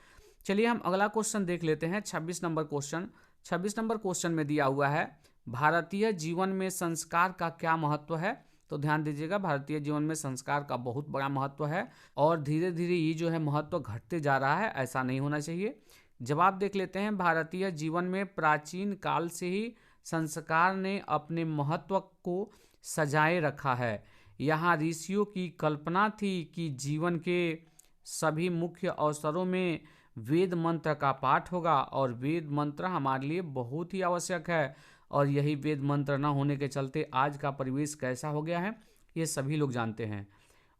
चलिए हम अगला क्वेश्चन देख लेते हैं। 26 नंबर क्वेश्चन। 26 नंबर क्वेश्चन में दिया हुआ है भारतीय जीवन में संस्कार का क्या महत्व है? तो ध्यान दीजिएगा, भारतीय जीवन में संस्कार का बहुत बड़ा महत्व है और धीरे धीरे ये जो है महत्व घटते जा रहा है, ऐसा नहीं होना चाहिए। जवाब देख लेते हैं। भारतीय जीवन में प्राचीन काल से ही संस्कार ने अपने महत्व को सजाए रखा है। यहाँ ऋषियों की कल्पना थी कि जीवन के सभी मुख्य अवसरों में वेद मंत्र का पाठ होगा और वेद मंत्र हमारे लिए बहुत ही आवश्यक है। और यही वेद मंत्र न होने के चलते आज का परिवेश कैसा हो गया है ये सभी लोग जानते हैं।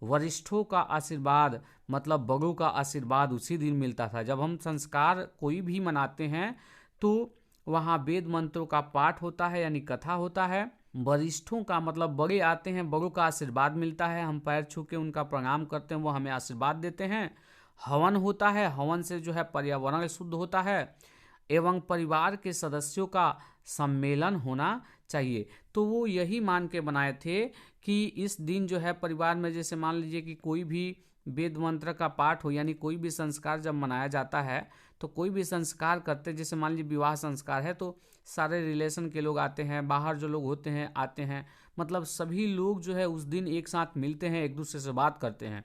वरिष्ठों का आशीर्वाद मतलब बड़ों का आशीर्वाद उसी दिन मिलता था। जब हम संस्कार कोई भी मनाते हैं तो वहाँ वेद मंत्रों का पाठ होता है यानी कथा होता है। वरिष्ठों का मतलब बड़े आते हैं, बड़ों का आशीर्वाद मिलता है, हम पैर छू के उनका प्रणाम करते हैं, वो हमें आशीर्वाद देते हैं। हवन होता है, हवन से जो है पर्यावरण शुद्ध होता है एवं परिवार के सदस्यों का सम्मेलन होना चाहिए। तो वो यही मान के बनाए थे कि इस दिन जो है परिवार में, जैसे मान लीजिए कि कोई भी वेद मंत्र का पाठ हो, यानी कोई भी संस्कार जब मनाया जाता है तो कोई भी संस्कार करते, जैसे मान लीजिए विवाह संस्कार है तो सारे रिलेशन के लोग आते हैं, बाहर जो लोग होते हैं आते हैं, मतलब सभी लोग जो है उस दिन एक साथ मिलते हैं, एक दूसरे से बात करते हैं।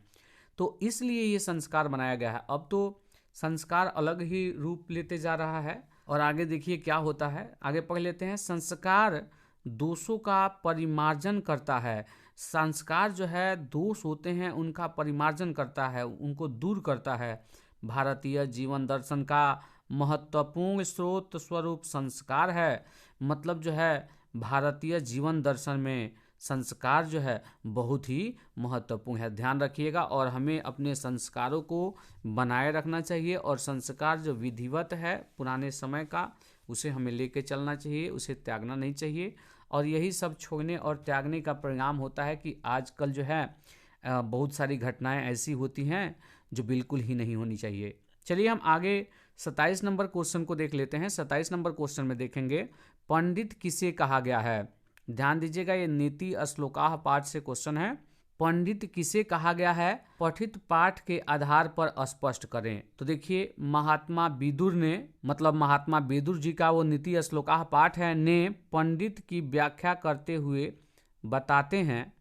तो इसलिए ये संस्कार बनाया गया है। अब तो संस्कार अलग ही रूप लेते जा रहा है और आगे देखिए क्या होता है, आगे पढ़ लेते हैं। संस्कार दोषों का परिमार्जन करता है। संस्कार जो है दोष होते हैं उनका परिमार्जन करता है, उनको दूर करता है। भारतीय जीवन दर्शन का महत्वपूर्ण स्रोत स्वरूप संस्कार है। मतलब जो है भारतीय जीवन दर्शन में संस्कार जो है बहुत ही महत्वपूर्ण है, ध्यान रखिएगा। और हमें अपने संस्कारों को बनाए रखना चाहिए और संस्कार जो विधिवत है पुराने समय का उसे हमें लेके चलना चाहिए, उसे त्यागना नहीं चाहिए। और यही सब छोड़ने और त्यागने का परिणाम होता है कि आजकल जो है बहुत सारी घटनाएं ऐसी होती हैं जो बिल्कुल ही नहीं होनी चाहिए। चलिए हम आगे 27 नंबर क्वेश्चन को देख लेते हैं। 27 नंबर क्वेश्चन में देखेंगे पंडित किसे कहा गया है। ध्यान दीजिएगा, ये नीति श्लोकाह पाठ से क्वेश्चन है। पंडित किसे कहा गया है, पठित पाठ के आधार पर स्पष्ट करें। तो देखिए महात्मा विदुर ने, मतलब महात्मा विदुर जी का वो नीति श्लोकाह पाठ है, ने पंडित की व्याख्या करते हुए बताते हैं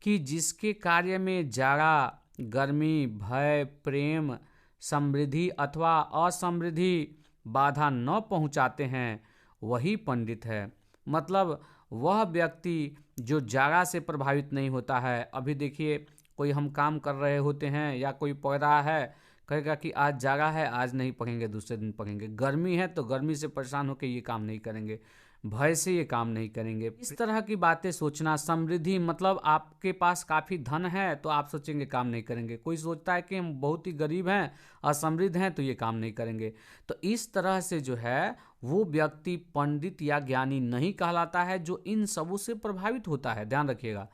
कि जिसके कार्य में जाड़ा, गर्मी, भय, प्रेम, समृद्धि अथवा असमृद्धि बाधा न पहुंचाते हैं वही पंडित है। मतलब वह व्यक्ति जो जाड़ा से प्रभावित नहीं होता है। अभी देखिए कोई हम काम कर रहे होते हैं या कोई पढ़ रहा है, कहेगा कि आज जाड़ा है, आज नहीं पढ़ेंगे, दूसरे दिन पढ़ेंगे। गर्मी है तो गर्मी से परेशान होकर ये काम नहीं करेंगे, भय से ये काम नहीं करेंगे। इस तरह की बातें सोचना। समृद्धि मतलब आपके पास काफ़ी धन है तो आप सोचेंगे काम नहीं करेंगे। कोई सोचता है कि हम बहुत ही गरीब हैं, असमृद्ध हैं, तो ये काम नहीं करेंगे। तो इस तरह से जो है वो व्यक्ति पंडित या ज्ञानी नहीं कहलाता है जो इन सबों से प्रभावित होता है। ध्यान रखिएगा,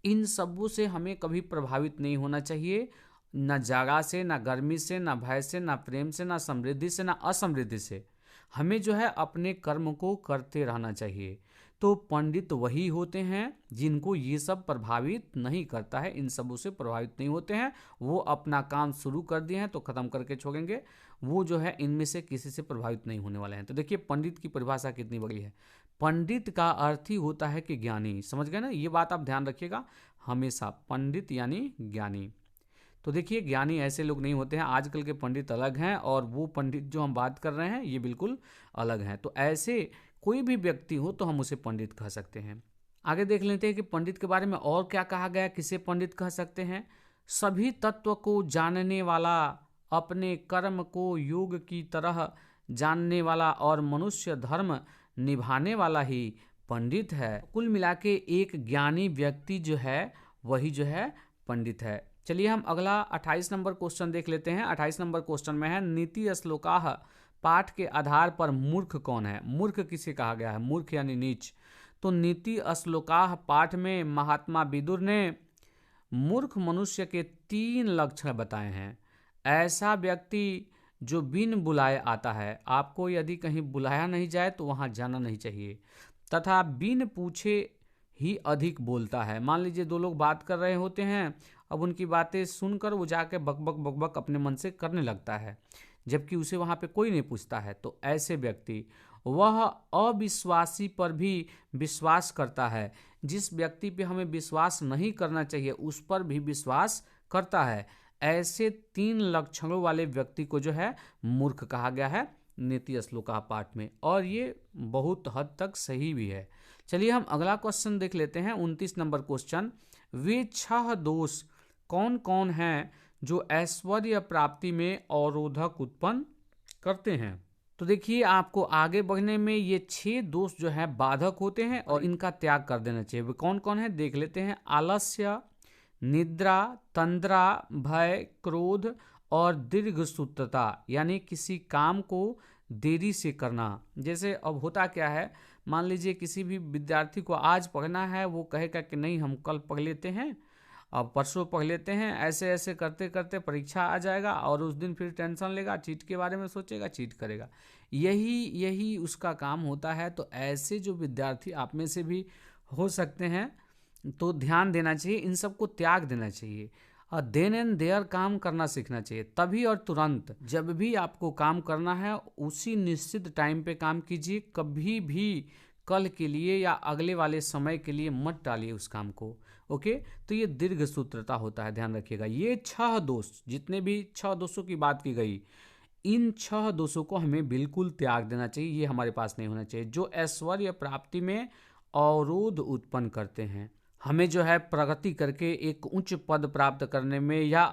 इन सबों से हमें कभी प्रभावित नहीं होना चाहिए, न जाड़ा से, न गर्मी से, न भय से, न प्रेम से, न समृद्धि से, न असमृद्धि से। हमें जो है अपने कर्म को करते रहना चाहिए। तो पंडित वही होते हैं जिनको ये सब प्रभावित नहीं करता है, इन सबों से प्रभावित नहीं होते हैं। वो अपना काम शुरू कर दिए हैं तो ख़त्म करके छोड़ेंगे। वो जो है इनमें से किसी से प्रभावित नहीं होने वाले हैं। तो देखिए पंडित की परिभाषा कितनी बड़ी है। पंडित का अर्थ ही होता है कि ज्ञानी। समझ गए ना, ये बात आप ध्यान रखिएगा हमेशा, पंडित यानी ज्ञानी। तो देखिए ज्ञानी ऐसे लोग नहीं होते हैं। आजकल के पंडित अलग हैं और वो पंडित जो हम बात कर रहे हैं ये बिल्कुल अलग हैं। तो ऐसे कोई भी व्यक्ति हो तो हम उसे पंडित कह सकते हैं। आगे देख लेते हैं कि पंडित के बारे में और क्या कहा गया, किसे पंडित कह सकते हैं। सभी तत्व को जानने वाला, अपने कर्म को योग की तरह जानने वाला और मनुष्य धर्म निभाने वाला ही पंडित है। कुल मिला के एक ज्ञानी व्यक्ति जो है वही जो है पंडित है। चलिए हम अगला 28 नंबर क्वेश्चन देख लेते हैं। 28 नंबर क्वेश्चन में है नीति श्लोकाह पाठ के आधार पर मूर्ख कौन है। मूर्ख किसे कहा गया है, मूर्ख यानी नीच। तो नीति श्लोकाह पाठ में महात्मा विदुर ने मूर्ख मनुष्य के 3 लक्षण बताए हैं। ऐसा व्यक्ति जो बिन बुलाए आता है, आपको यदि कहीं बुलाया नहीं जाए तो वहां जाना नहीं चाहिए, तथा बिन पूछे ही अधिक बोलता है। मान लीजिए 2 लोग बात कर रहे होते हैं, अब उनकी बातें सुनकर वो जाके बकबक बकबक अपने मन से करने लगता है, जबकि उसे वहाँ पे कोई नहीं पूछता है। तो ऐसे व्यक्ति, वह अविश्वासी पर भी विश्वास करता है। जिस व्यक्ति पे हमें विश्वास नहीं करना चाहिए उस पर भी विश्वास करता है। ऐसे 3 लक्षणों वाले व्यक्ति को जो है मूर्ख कहा गया है नीति श्लोकाह पाठ में, और ये बहुत हद तक सही भी है। चलिए हम अगला क्वेश्चन देख लेते हैं। 29 नंबर क्वेश्चन, वे 6 दोष कौन कौन हैं जो ऐश्वर्य प्राप्ति में अवरोधक उत्पन्न करते हैं। तो देखिए आपको आगे बढ़ने में ये 6 दोष जो है बाधक होते हैं और इनका त्याग कर देना चाहिए। वे कौन कौन है देख लेते हैं। आलस्य, निद्रा, तंद्रा, भय, क्रोध और दीर्घ सूत्रता, यानी किसी काम को देरी से करना। जैसे अब होता क्या है, मान लीजिए किसी भी विद्यार्थी को आज पढ़ना है, वो कहेगा कि नहीं हम कल पढ़ लेते हैं, अब परसों पढ़ लेते हैं, ऐसे ऐसे करते करते परीक्षा आ जाएगा और उस दिन फिर टेंशन लेगा, चीट के बारे में सोचेगा, चीट करेगा। यही उसका काम होता है। तो ऐसे जो विद्यार्थी आप में से भी हो सकते हैं तो ध्यान देना चाहिए, इन सब को त्याग देना चाहिए और देन एंड देयर काम करना सीखना चाहिए। तभी और तुरंत जब भी आपको काम करना है उसी निश्चित टाइम पे काम कीजिए। कभी भी कल के लिए या अगले वाले समय के लिए मत टालिए उस काम को। ओके, तो ये दीर्घ सूत्रता होता है, ध्यान रखिएगा। ये 6 दोष, जितने भी 6 दोषों की बात की गई, इन 6 दोषों को हमें बिल्कुल त्याग देना चाहिए। ये हमारे पास नहीं होना चाहिए, जो ऐश्वर्य प्राप्ति में अवरोध उत्पन्न करते हैं। हमें जो है प्रगति करके एक उच्च पद प्राप्त करने में या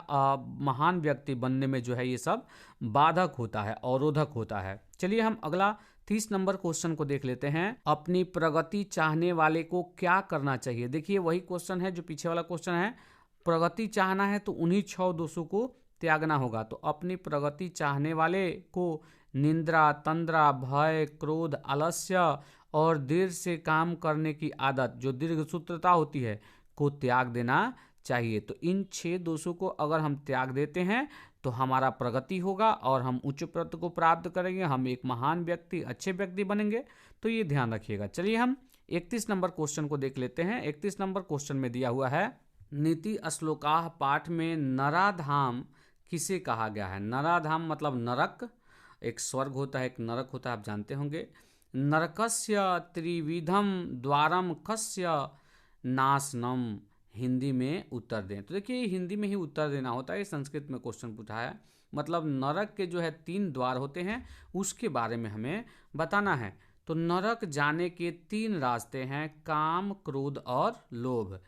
महान व्यक्ति बनने में जो है ये सब बाधक होता है, अवरोधक होता है। चलिए हम अगला 30 नंबर क्वेश्चन को देख लेते हैं। अपनी प्रगति चाहने वाले को क्या करना चाहिए। देखिए वही क्वेश्चन है जो पीछे वाला क्वेश्चन है। प्रगति चाहना है तो उन्हीं 6 दोषों को त्यागना होगा। तो अपनी प्रगति चाहने वाले को निंद्रा, तंद्रा, भय, क्रोध, आलस्य और देर से काम करने की आदत जो दीर्घसूत्रता होती है को त्याग देना चाहिए। तो इन 6 दोषों को अगर हम त्याग देते हैं तो हमारा प्रगति होगा और हम उच्च पद को प्राप्त करेंगे, हम एक महान व्यक्ति, अच्छे व्यक्ति बनेंगे। तो ये ध्यान रखिएगा। चलिए हम 31 नंबर क्वेश्चन को देख लेते हैं। 31 नंबर क्वेश्चन में दिया हुआ है, नीति श्लोकाः पाठ में नराधाम किसे कहा गया है। नराधाम मतलब नरक, एक स्वर्ग होता है, एक नरक होता है, आप जानते होंगे। नरकस्य त्रिविधम द्वारम कस्य नाशनम, हिंदी में उत्तर दें। तो देखिए हिंदी में ही उत्तर देना होता है, ये संस्कृत में क्वेश्चन पूछा है। मतलब नरक के जो है 3 द्वार होते हैं, उसके बारे में हमें बताना है। तो नरक जाने के 3 रास्ते हैं, काम, क्रोध और लोभ।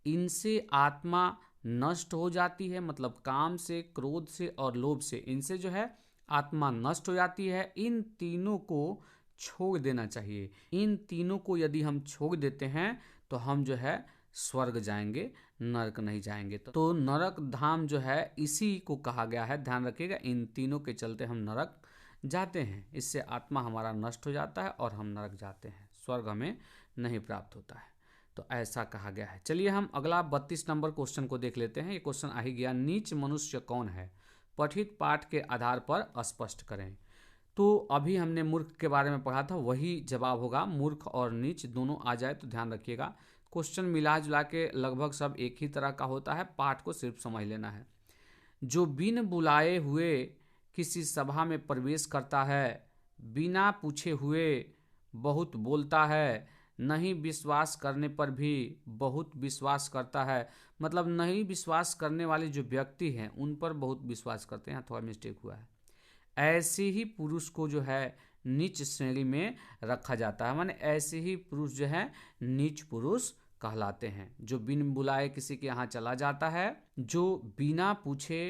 इनसे आत्मा नष्ट हो जाती है, मतलब काम से, क्रोध से और लोभ से, इनसे जो है आत्मा नष्ट हो जाती है। इन तीनों को छोड़ देना चाहिए। इन तीनों को यदि हम छोड़ देते हैं तो हम जो है स्वर्ग जाएंगे, नरक नहीं जाएंगे। तो नरक धाम जो है इसी को कहा गया है, ध्यान रखिएगा। इन तीनों के चलते हम नरक जाते हैं, इससे आत्मा हमारा नष्ट हो जाता है और हम नरक जाते हैं, स्वर्ग हमें नहीं प्राप्त होता है। तो ऐसा कहा गया है। चलिए हम अगला 32 नंबर क्वेश्चन को देख लेते हैं। ये क्वेश्चन आ ही गया, नीच मनुष्य कौन है, पठित पाठ के आधार पर स्पष्ट करें। तो अभी हमने मूर्ख के बारे में पढ़ा था, वही जवाब होगा। मूर्ख और नीच दोनों आ जाए तो ध्यान रखिएगा। क्वेश्चन मिला जुला के लगभग सब एक ही तरह का होता है, पाठ को सिर्फ समझ लेना है। जो बिन बुलाए हुए किसी सभा में प्रवेश करता है, बिना पूछे हुए बहुत बोलता है, नहीं विश्वास करने पर भी बहुत विश्वास करता है। मतलब नहीं विश्वास करने वाले जो व्यक्ति हैं उन पर बहुत विश्वास करते हैं, थोड़ा मिस्टेक हुआ है। ऐसे ही पुरुष को जो है नीच श्रेणी में रखा जाता है, माने ऐसे ही पुरुष जो है नीच पुरुष कहलाते हैं। जो बिन बुलाए किसी के यहाँ चला जाता है, जो बिना पूछे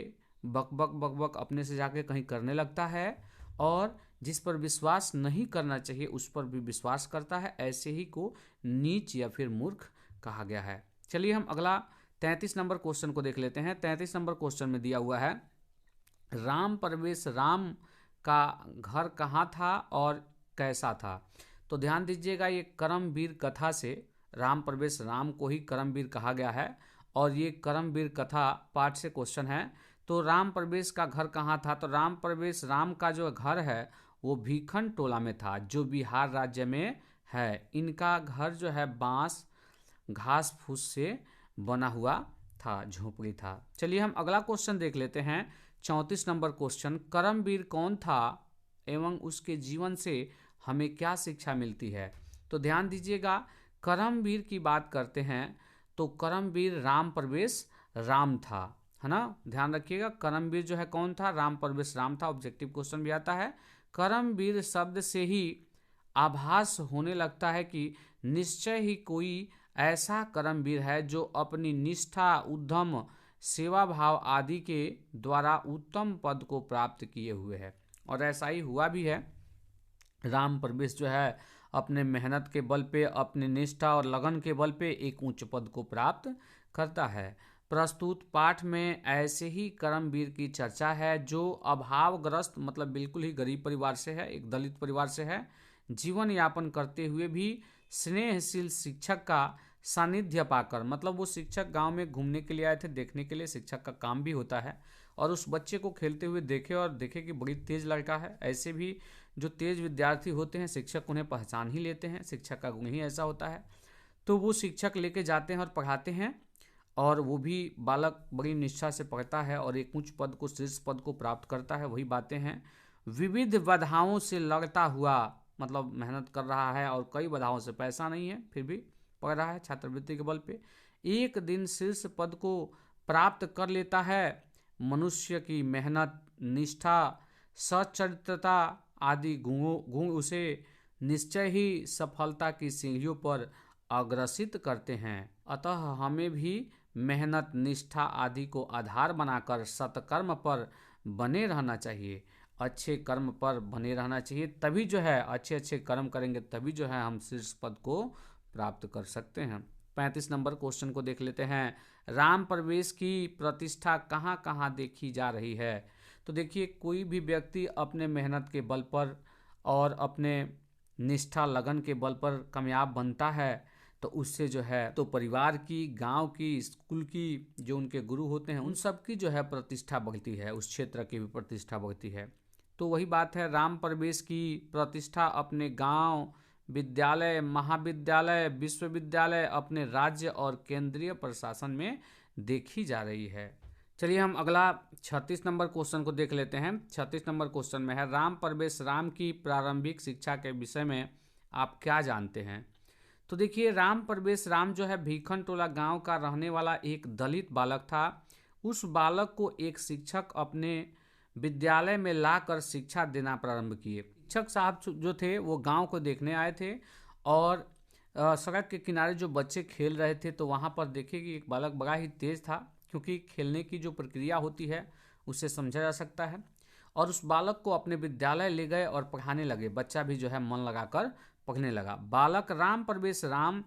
बक बक बक बक अपने से जाके कहीं करने लगता है, और जिस पर विश्वास नहीं करना चाहिए उस पर भी विश्वास करता है, ऐसे ही को नीच या फिर मूर्ख कहा गया है। चलिए हम अगला 33 नंबर क्वेश्चन को देख लेते हैं। 33 नंबर क्वेश्चन में दिया हुआ है, राम प्रवेश राम का घर कहाँ था और कैसा था। तो ध्यान दीजिएगा, ये करमवीर कथा से राम प्रवेश राम को ही करमवीर कहा गया है, और ये करमवीर कथा पाठ से क्वेश्चन है। तो राम प्रवेश का घर कहाँ था, तो राम प्रवेश राम का जो घर है वो भीखन टोला में था, जो बिहार राज्य में है। इनका घर जो है बांस घास फूस से बना हुआ था, झोपड़ी था। चलिए हम अगला क्वेश्चन देख लेते हैं। 34 नंबर क्वेश्चन, करमवीर कौन था एवं उसके जीवन से हमें क्या शिक्षा मिलती है। तो ध्यान दीजिएगा, करमवीर की बात करते हैं तो करमवीर राम प्रवेश राम था, है ना। ध्यान रखिएगा, करमवीर जो है कौन था, राम प्रवेश राम था। ऑब्जेक्टिव क्वेश्चन भी आता है। करमवीर शब्द से ही आभास होने लगता है कि निश्चय ही कोई ऐसा करमवीर है जो अपनी निष्ठा, उद्यम, सेवा भाव आदि के द्वारा उत्तम पद को प्राप्त किए हुए है। और ऐसा ही हुआ भी है। राम प्रवेश जो है अपने मेहनत के बल पे, अपने निष्ठा और लगन के बल पे एक उच्च पद को प्राप्त करता है। प्रस्तुत पाठ में ऐसे ही करमवीर की चर्चा है जो अभावग्रस्त, मतलब बिल्कुल ही गरीब परिवार से है, एक दलित परिवार से है, जीवन यापन करते हुए भी स्नेहशील शिक्षक का सानिध्य पाकर, मतलब वो शिक्षक गांव में घूमने के लिए आए थे, देखने के लिए, शिक्षक का काम भी होता है, और उस बच्चे को खेलते हुए देखे और देखे कि बड़ी तेज लड़का है। ऐसे भी जो तेज विद्यार्थी होते हैं शिक्षक उन्हें पहचान ही लेते हैं, शिक्षक का गुण ही ऐसा होता है। तो वो शिक्षक लेके जाते हैं और पढ़ाते हैं, और वो भी बालक बड़ी निष्ठा से पढ़ता है और एक उच्च पद को, शीर्ष पद को प्राप्त करता है। वही बातें हैं, विविध बाधाओं से लड़ता हुआ, मतलब मेहनत कर रहा है और कई बाधाओं से, पैसा नहीं है फिर भी पढ़ रहा है छात्रवृत्ति के बल पे, एक दिन शीर्ष पद को प्राप्त कर लेता है। मनुष्य की मेहनत, निष्ठा, सच्चरित्रता आदि गुण उसे निश्चय ही सफलता की सीढ़ियों पर अग्रसित करते हैं। अतः हमें भी मेहनत, निष्ठा आदि को आधार बनाकर सत्कर्म पर बने रहना चाहिए, अच्छे कर्म पर बने रहना चाहिए। तभी जो है अच्छे अच्छे कर्म करेंगे, तभी जो है हम शीर्ष पद को प्राप्त कर सकते हैं। 35 नंबर क्वेश्चन को देख लेते हैं। राम प्रवेश की प्रतिष्ठा कहाँ कहाँ देखी जा रही है। तो देखिए, कोई भी व्यक्ति अपने मेहनत के बल पर और अपने निष्ठा लगन के बल पर कामयाब बनता है तो उससे जो है तो परिवार की, गांव की, स्कूल की, जो उनके गुरु होते हैं उन सब की जो है प्रतिष्ठा बढ़ती है, उस क्षेत्र की भी प्रतिष्ठा बढ़ती है। तो वही बात है, राम प्रवेश की प्रतिष्ठा अपने गांव, विद्यालय, महाविद्यालय, विश्वविद्यालय, अपने राज्य और केंद्रीय प्रशासन में देखी जा रही है। चलिए हम अगला 36 नंबर क्वेश्चन को देख लेते हैं। 36 नंबर क्वेश्चन में है, राम प्रवेश राम की प्रारंभिक शिक्षा के विषय में आप क्या जानते हैं? तो देखिए, राम प्रवेश राम जो है भीखन टोला गांव का रहने वाला एक दलित बालक था। उस बालक को एक शिक्षक अपने विद्यालय में लाकर शिक्षा देना प्रारंभ किए। शिक्षक साहब जो थे वो गांव को देखने आए थे और सड़क के किनारे जो बच्चे खेल रहे थे तो वहां पर देखे कि एक बालक बड़ा ही तेज था, क्योंकि खेलने की जो प्रक्रिया होती है उससे समझा जा सकता है। और उस बालक को अपने विद्यालय ले गए और पढ़ाने लगे। बच्चा भी जो है मन लगाकर पढ़ने लगा। बालक राम प्रवेश राम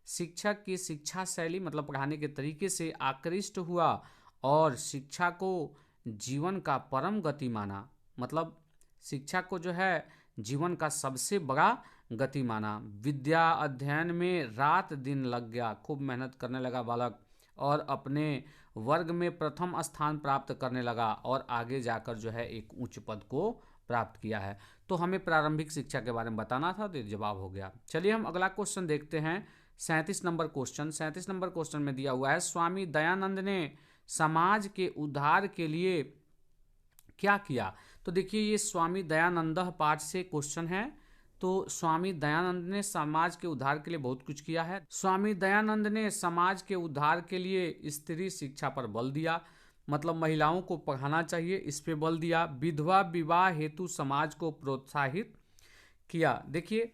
शिक्षक की शिक्षा शैली मतलब पढ़ाने के तरीके से आकृष्ट हुआ और शिक्षा को जीवन का परम गति माना। मतलब शिक्षा को जो है जीवन का सबसे बड़ा गति माना। विद्या अध्ययन में रात दिन लग गया, खूब मेहनत करने लगा बालक और अपने वर्ग में प्रथम स्थान प्राप्त करने लगा और आगे जाकर जो है एक उच्च पद को प्राप्त किया है। तो हमें प्रारंभिक शिक्षा के बारे में बताना था, तो जवाब हो गया। चलिए हम अगला क्वेश्चन देखते हैं। 37 नंबर क्वेश्चन। 37 नंबर क्वेश्चन में दिया हुआ है, स्वामी दयानंद ने समाज के उद्धार के लिए क्या किया? तो देखिए, ये स्वामी दयानंद पाठ से क्वेश्चन है। तो स्वामी दयानंद ने समाज के उद्धार के लिए बहुत कुछ किया है। स्वामी दयानंद ने समाज के उद्धार के लिए स्त्री शिक्षा पर बल दिया, मतलब महिलाओं को पढ़ाना चाहिए, इस पे बल दिया। विधवा विवाह हेतु समाज को प्रोत्साहित किया। देखिए,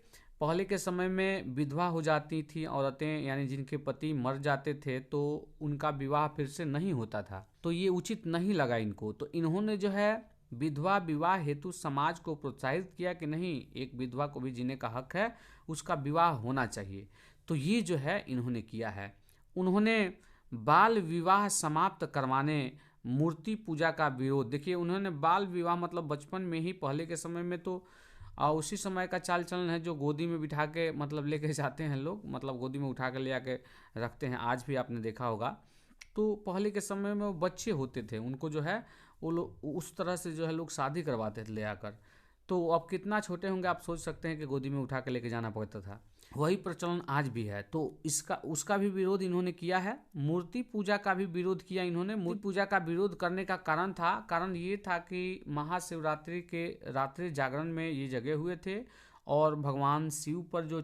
पहले के समय में विधवा हो जाती थी औरतें, यानी जिनके पति मर जाते थे तो उनका विवाह फिर से नहीं होता था, तो ये उचित नहीं लगा इनको। तो इन्होंने जो है विधवा विवाह हेतु समाज को प्रोत्साहित किया कि नहीं, एक विधवा को भी जीने का हक है, उसका विवाह होना चाहिए। तो ये जो है इन्होंने किया है। उन्होंने बाल विवाह समाप्त करवाने, मूर्ति पूजा का विरोध। देखिए, उन्होंने बाल विवाह मतलब बचपन में ही, पहले के समय में तो उसी समय का चाल चलन है जो गोदी में बिठा के मतलब लेके जाते हैं लोग, मतलब गोदी में उठा कर ले आके रखते हैं, आज भी आपने देखा होगा। तो पहले के समय में वो बच्चे होते थे, उनको जो है वो लोग उस तरह से जो है लोग शादी करवाते थे ले आकर। तो अब कितना छोटे होंगे आप सोच सकते हैं कि गोदी में उठा के लेके जाना पड़ता था। वही प्रचलन आज भी है, तो इसका उसका भी विरोध इन्होंने किया है। मूर्ति पूजा का भी विरोध किया इन्होंने। मूर्ति पूजा का विरोध करने का कारण ये था कि महाशिवरात्रि के रात्रि जागरण में ये जगे हुए थे और भगवान शिव पर जो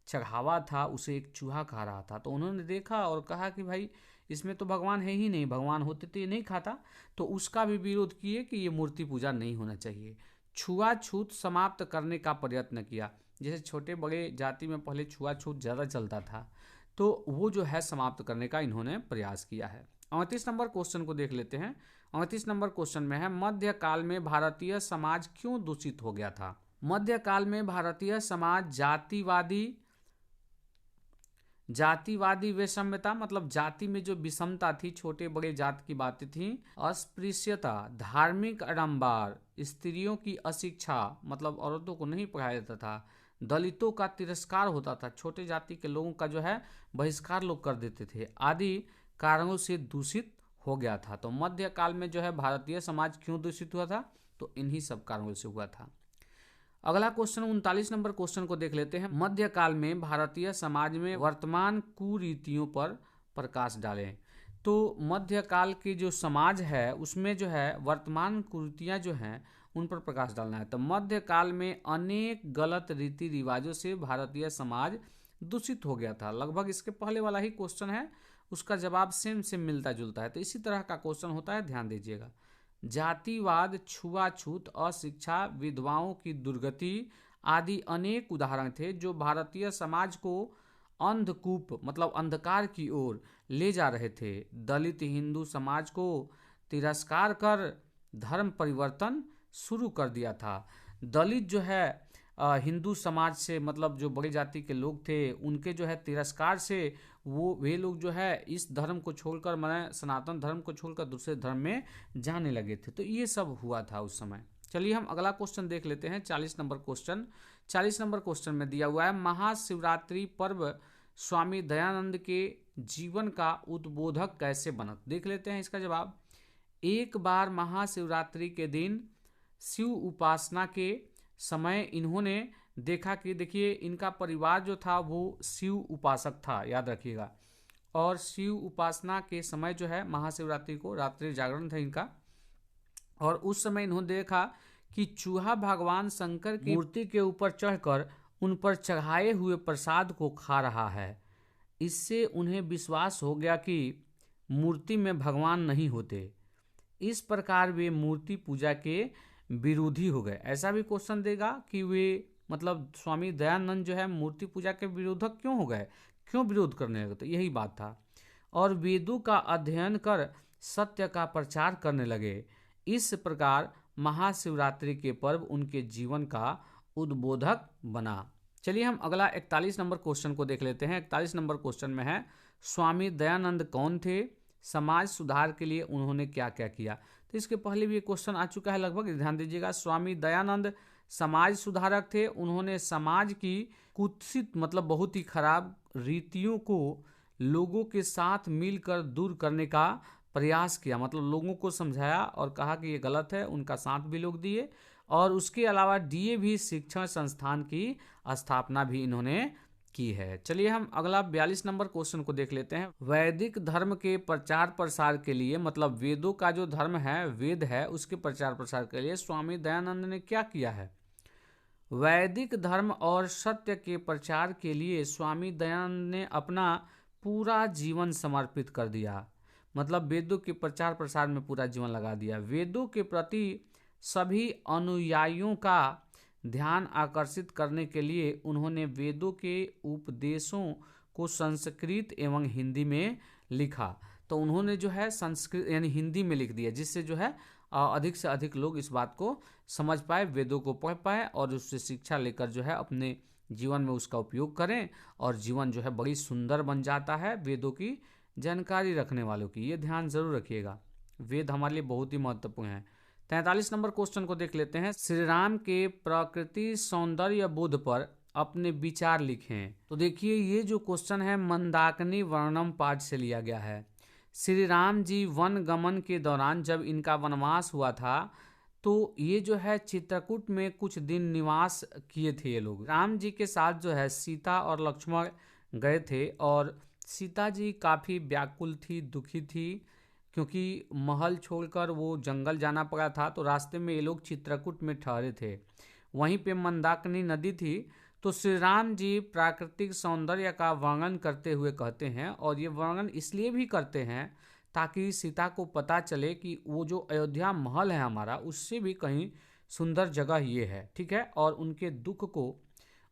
चढ़ावा था उसे एक चूहा खा रहा था। तो उन्होंने देखा और कहा कि भाई इसमें तो भगवान है ही नहीं, भगवान होते तो ये नहीं खाता। तो उसका भी विरोध किए कि ये मूर्ति पूजा नहीं होना चाहिए। छुआछूत समाप्त करने का प्रयत्न किया। जैसे छोटे बड़े जाति में पहले छुआछूत ज़्यादा चलता था, तो वो जो है समाप्त करने का इन्होंने प्रयास किया है। 38 नंबर क्वेश्चन को देख लेते हैं। 38 नंबर क्वेश्चन में है, मध्यकाल में भारतीय समाज क्यों दूषित हो गया था? मध्यकाल में भारतीय समाज जातिवादी विषमता, मतलब जाति में जो विषमता थी, छोटे बड़े जाति की बातें थी, अस्पृश्यता, धार्मिक आडंबर, स्त्रियों की अशिक्षा, मतलब औरतों को नहीं पढ़ाया जाता था, दलितों का तिरस्कार होता था, छोटे जाति के लोगों का जो है बहिष्कार लोग कर देते थे, आदि कारणों से दूषित हो गया था। तो मध्यकाल में जो है भारतीय समाज क्यों दूषित हुआ था? तो इन्हीं सब कारणों से हुआ था। अगला क्वेश्चन 39 नंबर क्वेश्चन को देख लेते हैं। मध्यकाल में भारतीय समाज में वर्तमान कुरीतियों पर प्रकाश डालें। तो मध्यकाल की जो समाज है उसमें जो है वर्तमान कुरीतियां जो हैं उन पर प्रकाश डालना है। तो मध्यकाल में अनेक गलत रीति रिवाजों से भारतीय समाज दूषित हो गया था। लगभग इसके पहले वाला ही क्वेश्चन है, उसका जवाब सेम मिलता जुलता है। तो इसी तरह का क्वेश्चन होता है, ध्यान दीजिएगा। जातिवाद, छुआछूत, अशिक्षा, विधवाओं की दुर्गति आदि अनेक उदाहरण थे जो भारतीय समाज को अंधकूप मतलब अंधकार की ओर ले जा रहे थे। दलित हिंदू समाज को तिरस्कार कर धर्म परिवर्तन शुरू कर दिया था। दलित जो है हिंदू समाज से, मतलब जो बड़ी जाति के लोग थे, उनके जो है तिरस्कार से वे लोग जो है इस धर्म को छोड़कर, माने सनातन धर्म को छोड़कर दूसरे धर्म में जाने लगे थे। तो ये सब हुआ था उस समय। चलिए हम अगला क्वेश्चन देख लेते हैं। 40 नंबर क्वेश्चन। 40 नंबर क्वेश्चन में दिया हुआ है, महाशिवरात्रि पर्व स्वामी दयानंद के जीवन का उद्बोधक कैसे बना। देख लेते हैं इसका जवाब। एक बार महाशिवरात्रि के दिन शिव उपासना के समय इन्होंने देखा कि देखिए इनका परिवार जो था वो शिव उपासक था, याद रखिएगा। और शिव उपासना के समय जो है महाशिवरात्रि को रात्रि जागरण था इनका, और उस समय इन्होंने देखा कि चूहा भगवान शंकर की मूर्ति के ऊपर चढ़कर उन पर चढ़ाए हुए प्रसाद को खा रहा है। इससे उन्हें विश्वास हो गया कि मूर्ति में भगवान नहीं होते। इस प्रकार वे मूर्ति पूजा के विरोधी हो गए। ऐसा भी क्वेश्चन देगा कि वे मतलब स्वामी दयानंद जो है मूर्ति पूजा के विरोधक क्यों हो गए, क्यों विरोध करने लगे, तो यही बात था। और वेदों का अध्ययन कर सत्य का प्रचार करने लगे। इस प्रकार महाशिवरात्रि के पर्व उनके जीवन का उद्बोधक बना। चलिए हम अगला 41 नंबर क्वेश्चन को देख लेते हैं। 41 नंबर क्वेश्चन में है, स्वामी दयानंद कौन थे, समाज सुधार के लिए उन्होंने क्या क्या किया। तो इसके पहले भी ये क्वेश्चन आ चुका है लगभग, ध्यान दीजिएगा। स्वामी दयानंद समाज सुधारक थे। उन्होंने समाज की कुत्सित मतलब बहुत ही खराब रीतियों को लोगों के साथ मिलकर दूर करने का प्रयास किया, मतलब लोगों को समझाया और कहा कि ये गलत है, उनका साथ भी लोग दिए। और उसके अलावा डीएवी शिक्षण संस्थान की स्थापना भी इन्होंने की है। चलिए हम अगला 42 नंबर क्वेश्चन को देख लेते हैं। वैदिक धर्म के प्रचार प्रसार के लिए, मतलब वेदों का जो धर्म है, वेद है, उसके प्रचार प्रसार के लिए स्वामी दयानंद ने क्या किया है। वैदिक धर्म और सत्य के प्रचार के लिए स्वामी दयानंद ने अपना पूरा जीवन समर्पित कर दिया, मतलब वेदों के प्रचार प्रसार में पूरा जीवन लगा दिया। वेदों के प्रति सभी अनुयायियों का ध्यान आकर्षित करने के लिए उन्होंने वेदों के उपदेशों को संस्कृत एवं हिंदी में लिखा। तो उन्होंने जो है संस्कृत यानी हिंदी में लिख दिया, जिससे जो है अधिक से अधिक लोग इस बात को समझ पाए, वेदों को पढ़ पाए और उससे शिक्षा लेकर जो है अपने जीवन में उसका उपयोग करें, और जीवन जो है बड़ी सुंदर बन जाता है वेदों की जानकारी रखने वालों की। ये ध्यान जरूर रखिएगा, वेद हमारे लिए बहुत ही महत्वपूर्ण है। 43 नंबर क्वेश्चन को देख लेते हैं। श्री राम के प्रकृति सौंदर्य बोध पर अपने विचार लिखें। तो देखिए ये जो क्वेश्चन है मंदाकिनी वर्णम पाठ से लिया गया है। श्री राम जी वन गमन के दौरान जब इनका वनवास हुआ था तो ये जो है चित्रकूट में कुछ दिन निवास किए थे ये लोग। राम जी के साथ जो है सीता और लक्ष्मण गए थे, और सीता जी काफ़ी व्याकुल थी, दुखी थी, क्योंकि महल छोड़कर वो जंगल जाना पड़ा था। तो रास्ते में ये लोग चित्रकूट में ठहरे थे, वहीं पे मंदाकिनी नदी थी। तो श्री राम जी प्राकृतिक सौंदर्य का वर्णन करते हुए कहते हैं, और ये वर्णन इसलिए भी करते हैं ताकि सीता को पता चले कि वो जो अयोध्या महल है हमारा, उससे भी कहीं सुंदर जगह ये है, ठीक है। और उनके दुख को,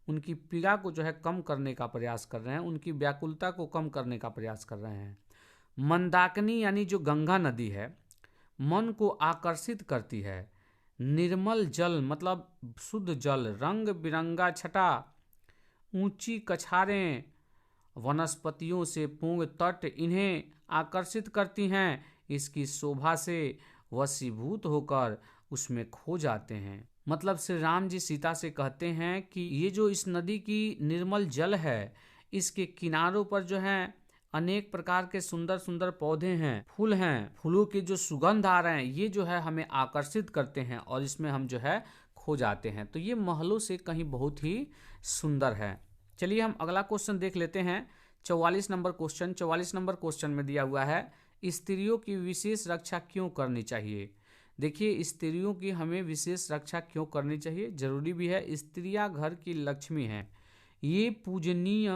उनकी पीड़ा को जो है कम करने का प्रयास कर रहे हैं, उनकी व्याकुलता को कम करने का प्रयास कर रहे हैं। मंदाकिनी यानी जो गंगा नदी है, मन को आकर्षित करती है। निर्मल जल मतलब शुद्ध जल, रंग बिरंगा छटा, ऊंची कछारें, वनस्पतियों से पूर्ण तट इन्हें आकर्षित करती हैं। इसकी शोभा से वशीभूत होकर उसमें खो जाते हैं। मतलब श्री राम जी सीता से कहते हैं कि ये जो इस नदी की निर्मल जल है, इसके किनारों पर जो है अनेक प्रकार के सुंदर सुंदर पौधे हैं, फूल हैं, फूलों के जो सुगंध आ रहे हैं, ये जो है हमें आकर्षित करते हैं और इसमें हम जो है खो जाते हैं। तो ये महलों से कहीं बहुत ही सुंदर है। चलिए हम अगला क्वेश्चन देख लेते हैं। 44 नंबर क्वेश्चन। 44 नंबर क्वेश्चन में दिया हुआ है, स्त्रियों की विशेष रक्षा क्यों करनी चाहिए। देखिए स्त्रियों की हमें विशेष रक्षा क्यों करनी चाहिए, जरूरी भी है। स्त्रियां घर की लक्ष्मी हैं, ये पूजनीय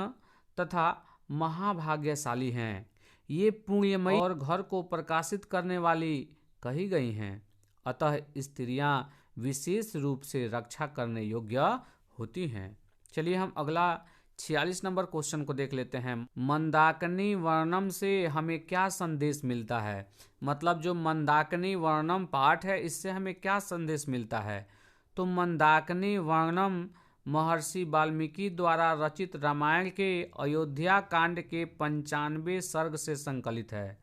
तथा महाभाग्यशाली हैं, ये पुण्यमयी और घर को प्रकाशित करने वाली कही गई हैं। अतः स्त्रियां विशेष रूप से रक्षा करने योग्य होती हैं। चलिए हम अगला 46 नंबर क्वेश्चन को देख लेते हैं। मंदाकिनी वर्णम से हमें क्या संदेश मिलता है। मतलब जो मंदाकिनी वर्णम पाठ है, इससे हमें क्या संदेश मिलता है। तो मंदाकिनी वर्णम महर्षि वाल्मीकि द्वारा रचित रामायण के अयोध्या कांड के 95 सर्ग से संकलित है।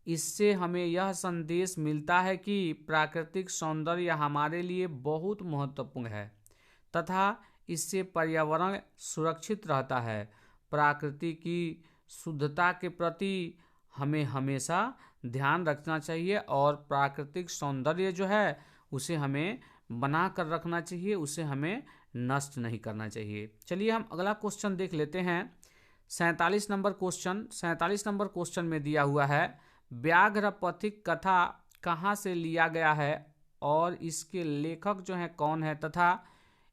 इससे हमें यह संदेश मिलता है कि प्राकृतिक सौंदर्य हमारे लिए बहुत महत्वपूर्ण है तथा इससे पर्यावरण सुरक्षित रहता है। प्रकृति की शुद्धता के प्रति हमें हमेशा ध्यान रखना चाहिए और प्राकृतिक सौंदर्य जो है उसे हमें बना कर रखना चाहिए, उसे हमें नष्ट नहीं करना चाहिए। चलिए हम अगला क्वेश्चन देख लेते हैं। 47 नंबर क्वेश्चन में दिया हुआ है, व्याघ्र पथिक कथा कहाँ से लिया गया है और इसके लेखक जो है कौन है तथा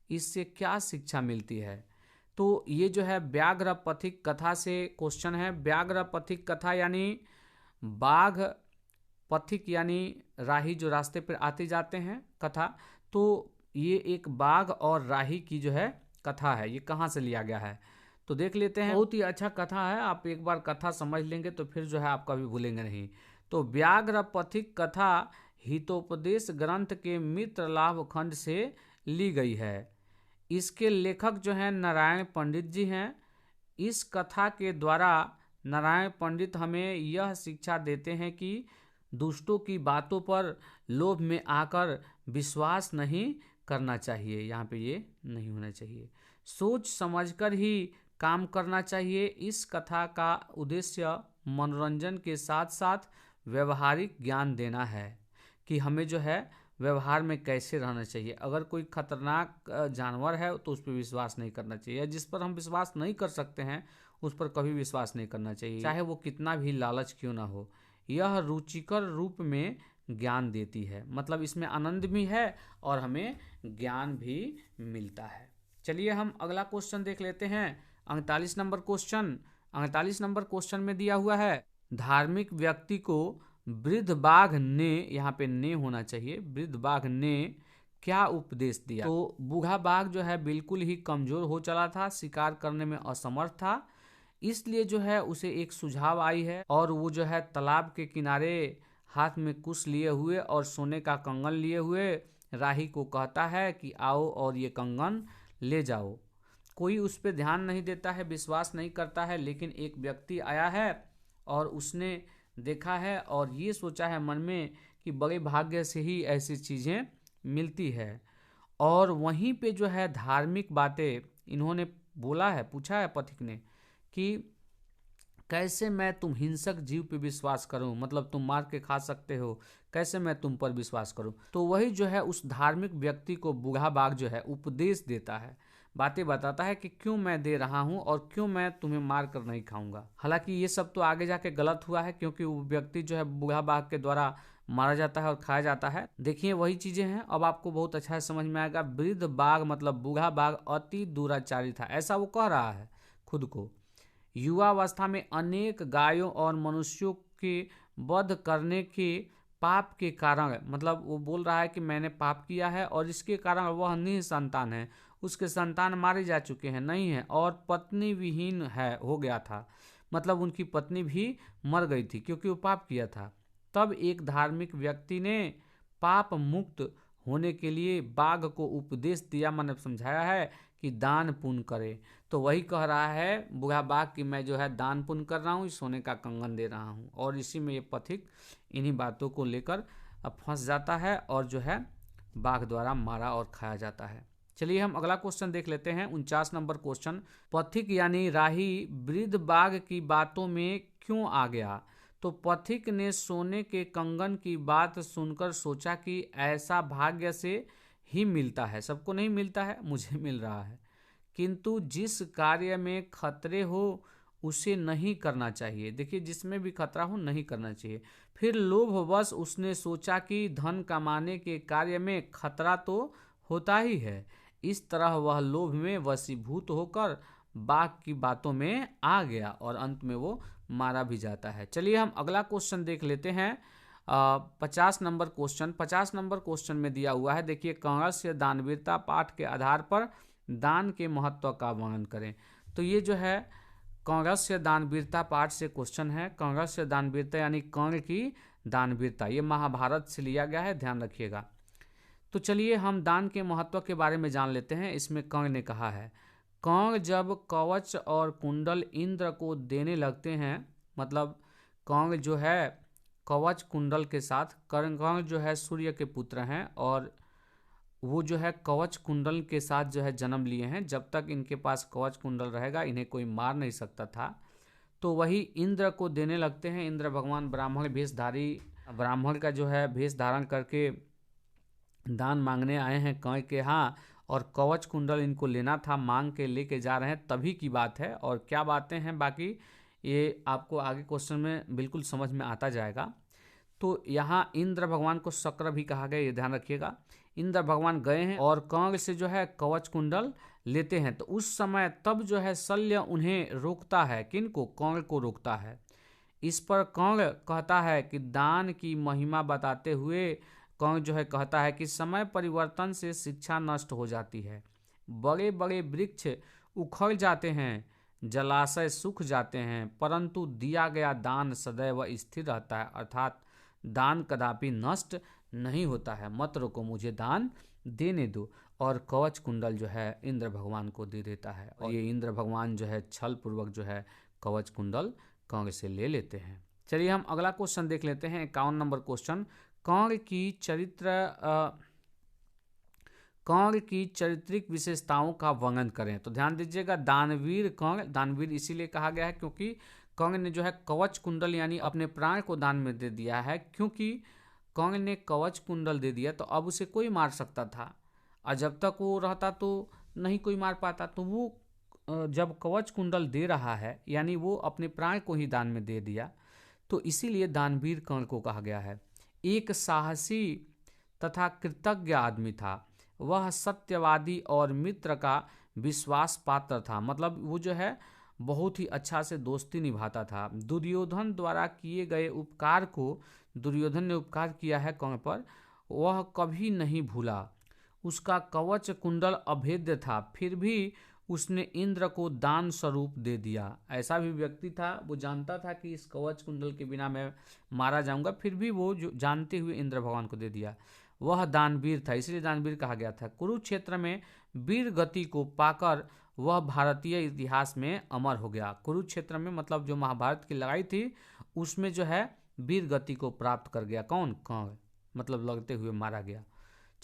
इससे क्या शिक्षा मिलती है। तो ये जो है व्याघ्र पथिक कथा से क्वेश्चन है। व्याघ्र पथिक कथा यानी बाघ पथिक यानी राही जो रास्ते पर आते जाते हैं कथा। तो ये एक बाघ और राही की जो है कथा है। ये कहाँ से लिया गया है तो देख लेते हैं। बहुत ही अच्छा कथा है, आप एक बार कथा समझ लेंगे तो फिर जो है आप कभी भूलेंगे नहीं। तो व्याघ्र पथिक कथा हितोपदेश ग्रंथ के मित्र लाभ खंड से ली गई है। इसके लेखक जो हैं नारायण पंडित जी हैं। इस कथा के द्वारा नारायण पंडित हमें यह शिक्षा देते हैं कि दुष्टों की बातों पर लोभ में आकर विश्वास नहीं करना चाहिए। यहाँ पे ये नहीं होना चाहिए, सोच समझकर ही काम करना चाहिए। इस कथा का उद्देश्य मनोरंजन के साथ साथ व्यवहारिक ज्ञान देना है कि हमें जो है व्यवहार में कैसे रहना चाहिए। अगर कोई खतरनाक जानवर है तो उस पर विश्वास नहीं करना चाहिए, जिस पर हम विश्वास नहीं कर सकते हैं उस पर कभी विश्वास नहीं करना चाहिए, चाहे वो कितना भी लालच क्यों ना हो। यह रुचिकर रूप में ज्ञान देती है, मतलब इसमें आनंद भी है और हमें ज्ञान भी मिलता है। चलिए हम अगला क्वेश्चन देख लेते हैं। 48 नंबर क्वेश्चन में दिया हुआ है, धार्मिक व्यक्ति को वृद्ध बाघ ने, यहाँ पे ने होना चाहिए, वृद्ध बाघ ने क्या उपदेश दिया। तो बूढ़ा बाघ जो है बिल्कुल ही कमजोर हो चला था, शिकार करने में असमर्थ था, इसलिए जो है उसे एक सुझाव आई है और वो जो है तालाब के किनारे हाथ में कुश लिए हुए और सोने का कंगन लिए हुए राही को कहता है कि आओ और ये कंगन ले जाओ। कोई उस पर ध्यान नहीं देता है, विश्वास नहीं करता है, लेकिन एक व्यक्ति आया है और उसने देखा है और ये सोचा है मन में कि बड़े भाग्य से ही ऐसी चीज़ें मिलती है। और वहीं पे जो है धार्मिक बातें इन्होंने बोला है, पूछा है पथिक ने कि कैसे मैं तुम हिंसक जीव पे विश्वास करूं, मतलब तुम मार के खा सकते हो, कैसे मैं तुम पर विश्वास करूं। तो वही जो है उस धार्मिक व्यक्ति को बूढ़ा बाघ जो है उपदेश देता है, बातें बताता है कि क्यों मैं दे रहा हूं और क्यों मैं तुम्हें मार कर नहीं खाऊंगा। हालांकि ये सब तो आगे जाके गलत हुआ है, क्योंकि वो व्यक्ति जो है बूढ़ा बाघ के द्वारा मारा जाता है और खाया जाता है। देखिए वही चीजें हैं, अब आपको बहुत अच्छा समझ में आएगा। वृद्ध बाघ मतलब बूढ़ा बाघ अति दुराचारी था, ऐसा वो कह रहा है खुद को। युवावस्था में अनेक गायों और मनुष्यों के वध करने के पाप के कारण, मतलब वो बोल रहा है कि मैंने पाप किया है और इसके कारण वह निसंतान है, उसके संतान मारे जा चुके हैं, नहीं है, और पत्नी विहीन है हो गया था, मतलब उनकी पत्नी भी मर गई थी क्योंकि वो पाप किया था। तब एक धार्मिक व्यक्ति ने पाप मुक्त होने के लिए बाघ को उपदेश दिया, मैंने समझाया है कि दान पुण्य करे। तो वही कह रहा है बूढ़ा बाघ कि मैं जो है दान पुण्य कर रहा हूँ, सोने का कंगन दे रहा हूँ, और इसी में ये पथिक इन्हीं बातों को लेकर फंस जाता है और जो है बाघ द्वारा मारा और खाया जाता है। चलिए हम अगला क्वेश्चन देख लेते हैं। 49 नंबर क्वेश्चन, पथिक यानी राही वृद्ध बाघ की बातों में क्यों आ गया। तो पथिक ने सोने के कंगन की बात सुनकर सोचा कि ऐसा भाग्य से ही मिलता है, सबको नहीं मिलता है, मुझे मिल रहा है, किंतु जिस कार्य में खतरे हो उसे नहीं करना चाहिए। देखिए जिसमें भी खतरा हो नहीं करना चाहिए। फिर लोभवश उसने सोचा कि धन कमाने के कार्य में खतरा तो होता ही है। इस तरह वह लोभ में वशीभूत होकर बाघ की बातों में आ गया और अंत में वो मारा भी जाता है। चलिए हम अगला क्वेश्चन देख लेते हैं। 50 नंबर क्वेश्चन में दिया हुआ है, देखिए, कांग्रेस दानवीरता पाठ के आधार पर दान के महत्व का वर्णन करें। तो ये जो है कांग्रेस दानवीरता पाठ से क्वेश्चन है। कांग्रेस दानवीरता यानी कर्ण की दानवीरता, ये महाभारत से लिया गया है, ध्यान रखिएगा। तो चलिए हम दान के महत्व के बारे में जान लेते हैं। इसमें कर्ण ने कहा है, कर्ण जब कवच और कुंडल इंद्र को देने लगते हैं, मतलब कर्ण जो है कवच कुंडल के साथ, कर्ण जो है सूर्य के पुत्र हैं और वो जो है कवच कुंडल के साथ जो है जन्म लिए हैं। जब तक इनके पास कवच कुंडल रहेगा इन्हें कोई मार नहीं सकता था। तो वही इंद्र को देने लगते हैं। इंद्र भगवान ब्राह्मण का जो है भेष धारण करके दान मांगने आए हैं कंस के यहाँ, और कवच कुंडल इनको लेना था, मांग के लेके जा रहे हैं, तभी की बात है। और क्या बातें हैं बाकी ये आपको आगे क्वेश्चन में बिल्कुल समझ में आता जाएगा। तो यहाँ इंद्र भगवान को शक्र भी कहा गया, ये ध्यान रखिएगा। इंद्र भगवान गए हैं और कंस से जो है कवच कुंडल लेते हैं। तो उस समय तब जो है शल्य उन्हें रोकता है। किनको? कंस को रोकता है। इस पर कंस कहता है कि दान की महिमा बताते हुए कंस जो है कहता है कि समय परिवर्तन से शिक्षा नष्ट हो जाती है, बड़े बड़े वृक्ष उखड़ जाते हैं, जलाशय सूख जाते हैं, परंतु दिया गया दान सदैव स्थिर रहता है, अर्थात दान कदापि नष्ट नहीं होता है। मत रोको, मुझे दान देने दो। और कवच कुंडल जो है इंद्र भगवान को दे देता है, और ये इंद्र भगवान जो है छल पूर्वक जो है कवच कुंडल कंस से ले लेते हैं। चलिए हम अगला क्वेश्चन देख लेते हैं, 51 नंबर क्वेश्चन। कंस की चारित्रिक विशेषताओं का वर्णन करें। तो ध्यान दीजिएगा, दानवीर कंस, दानवीर इसीलिए कहा गया है क्योंकि कंस ने जो है कवच कुंडल यानी अपने प्राण को दान में दे दिया है। क्योंकि कंस ने कवच कुंडल दे दिया तो अब उसे कोई मार सकता था, और जब तक वो रहता तो नहीं कोई मार पाता। तो वो जब कवच कुंडल दे रहा है यानी वो अपने प्राण को ही दान में दे दिया, तो इसीलिए दानवीर कंस को कहा गया है। एक साहसी तथा कृतज्ञ आदमी था, वह सत्यवादी और मित्र का विश्वास पात्र था। मतलब वो जो है बहुत ही अच्छा से दोस्ती निभाता था। दुर्योधन द्वारा किए गए उपकार को, दुर्योधन ने उपकार किया है कंस पर, वह कभी नहीं भूला। उसका कवच कुंडल अभेद्य था, फिर भी उसने इंद्र को दान स्वरूप दे दिया। ऐसा भी व्यक्ति था, वो जानता था कि इस कवच कुंडल के बिना मैं मारा जाऊंगा, फिर भी वो जो जानते हुए इंद्र भगवान को दे दिया। वह दानवीर था, इसलिए दानवीर कहा गया था। कुरुक्षेत्र में वीर गति को पाकर वह भारतीय इतिहास में अमर हो गया। कुरुक्षेत्र में मतलब जो महाभारत की लड़ाई थी उसमें जो है वीर गति को प्राप्त कर गया। कौन? कंस, मतलब लड़ते हुए मारा गया।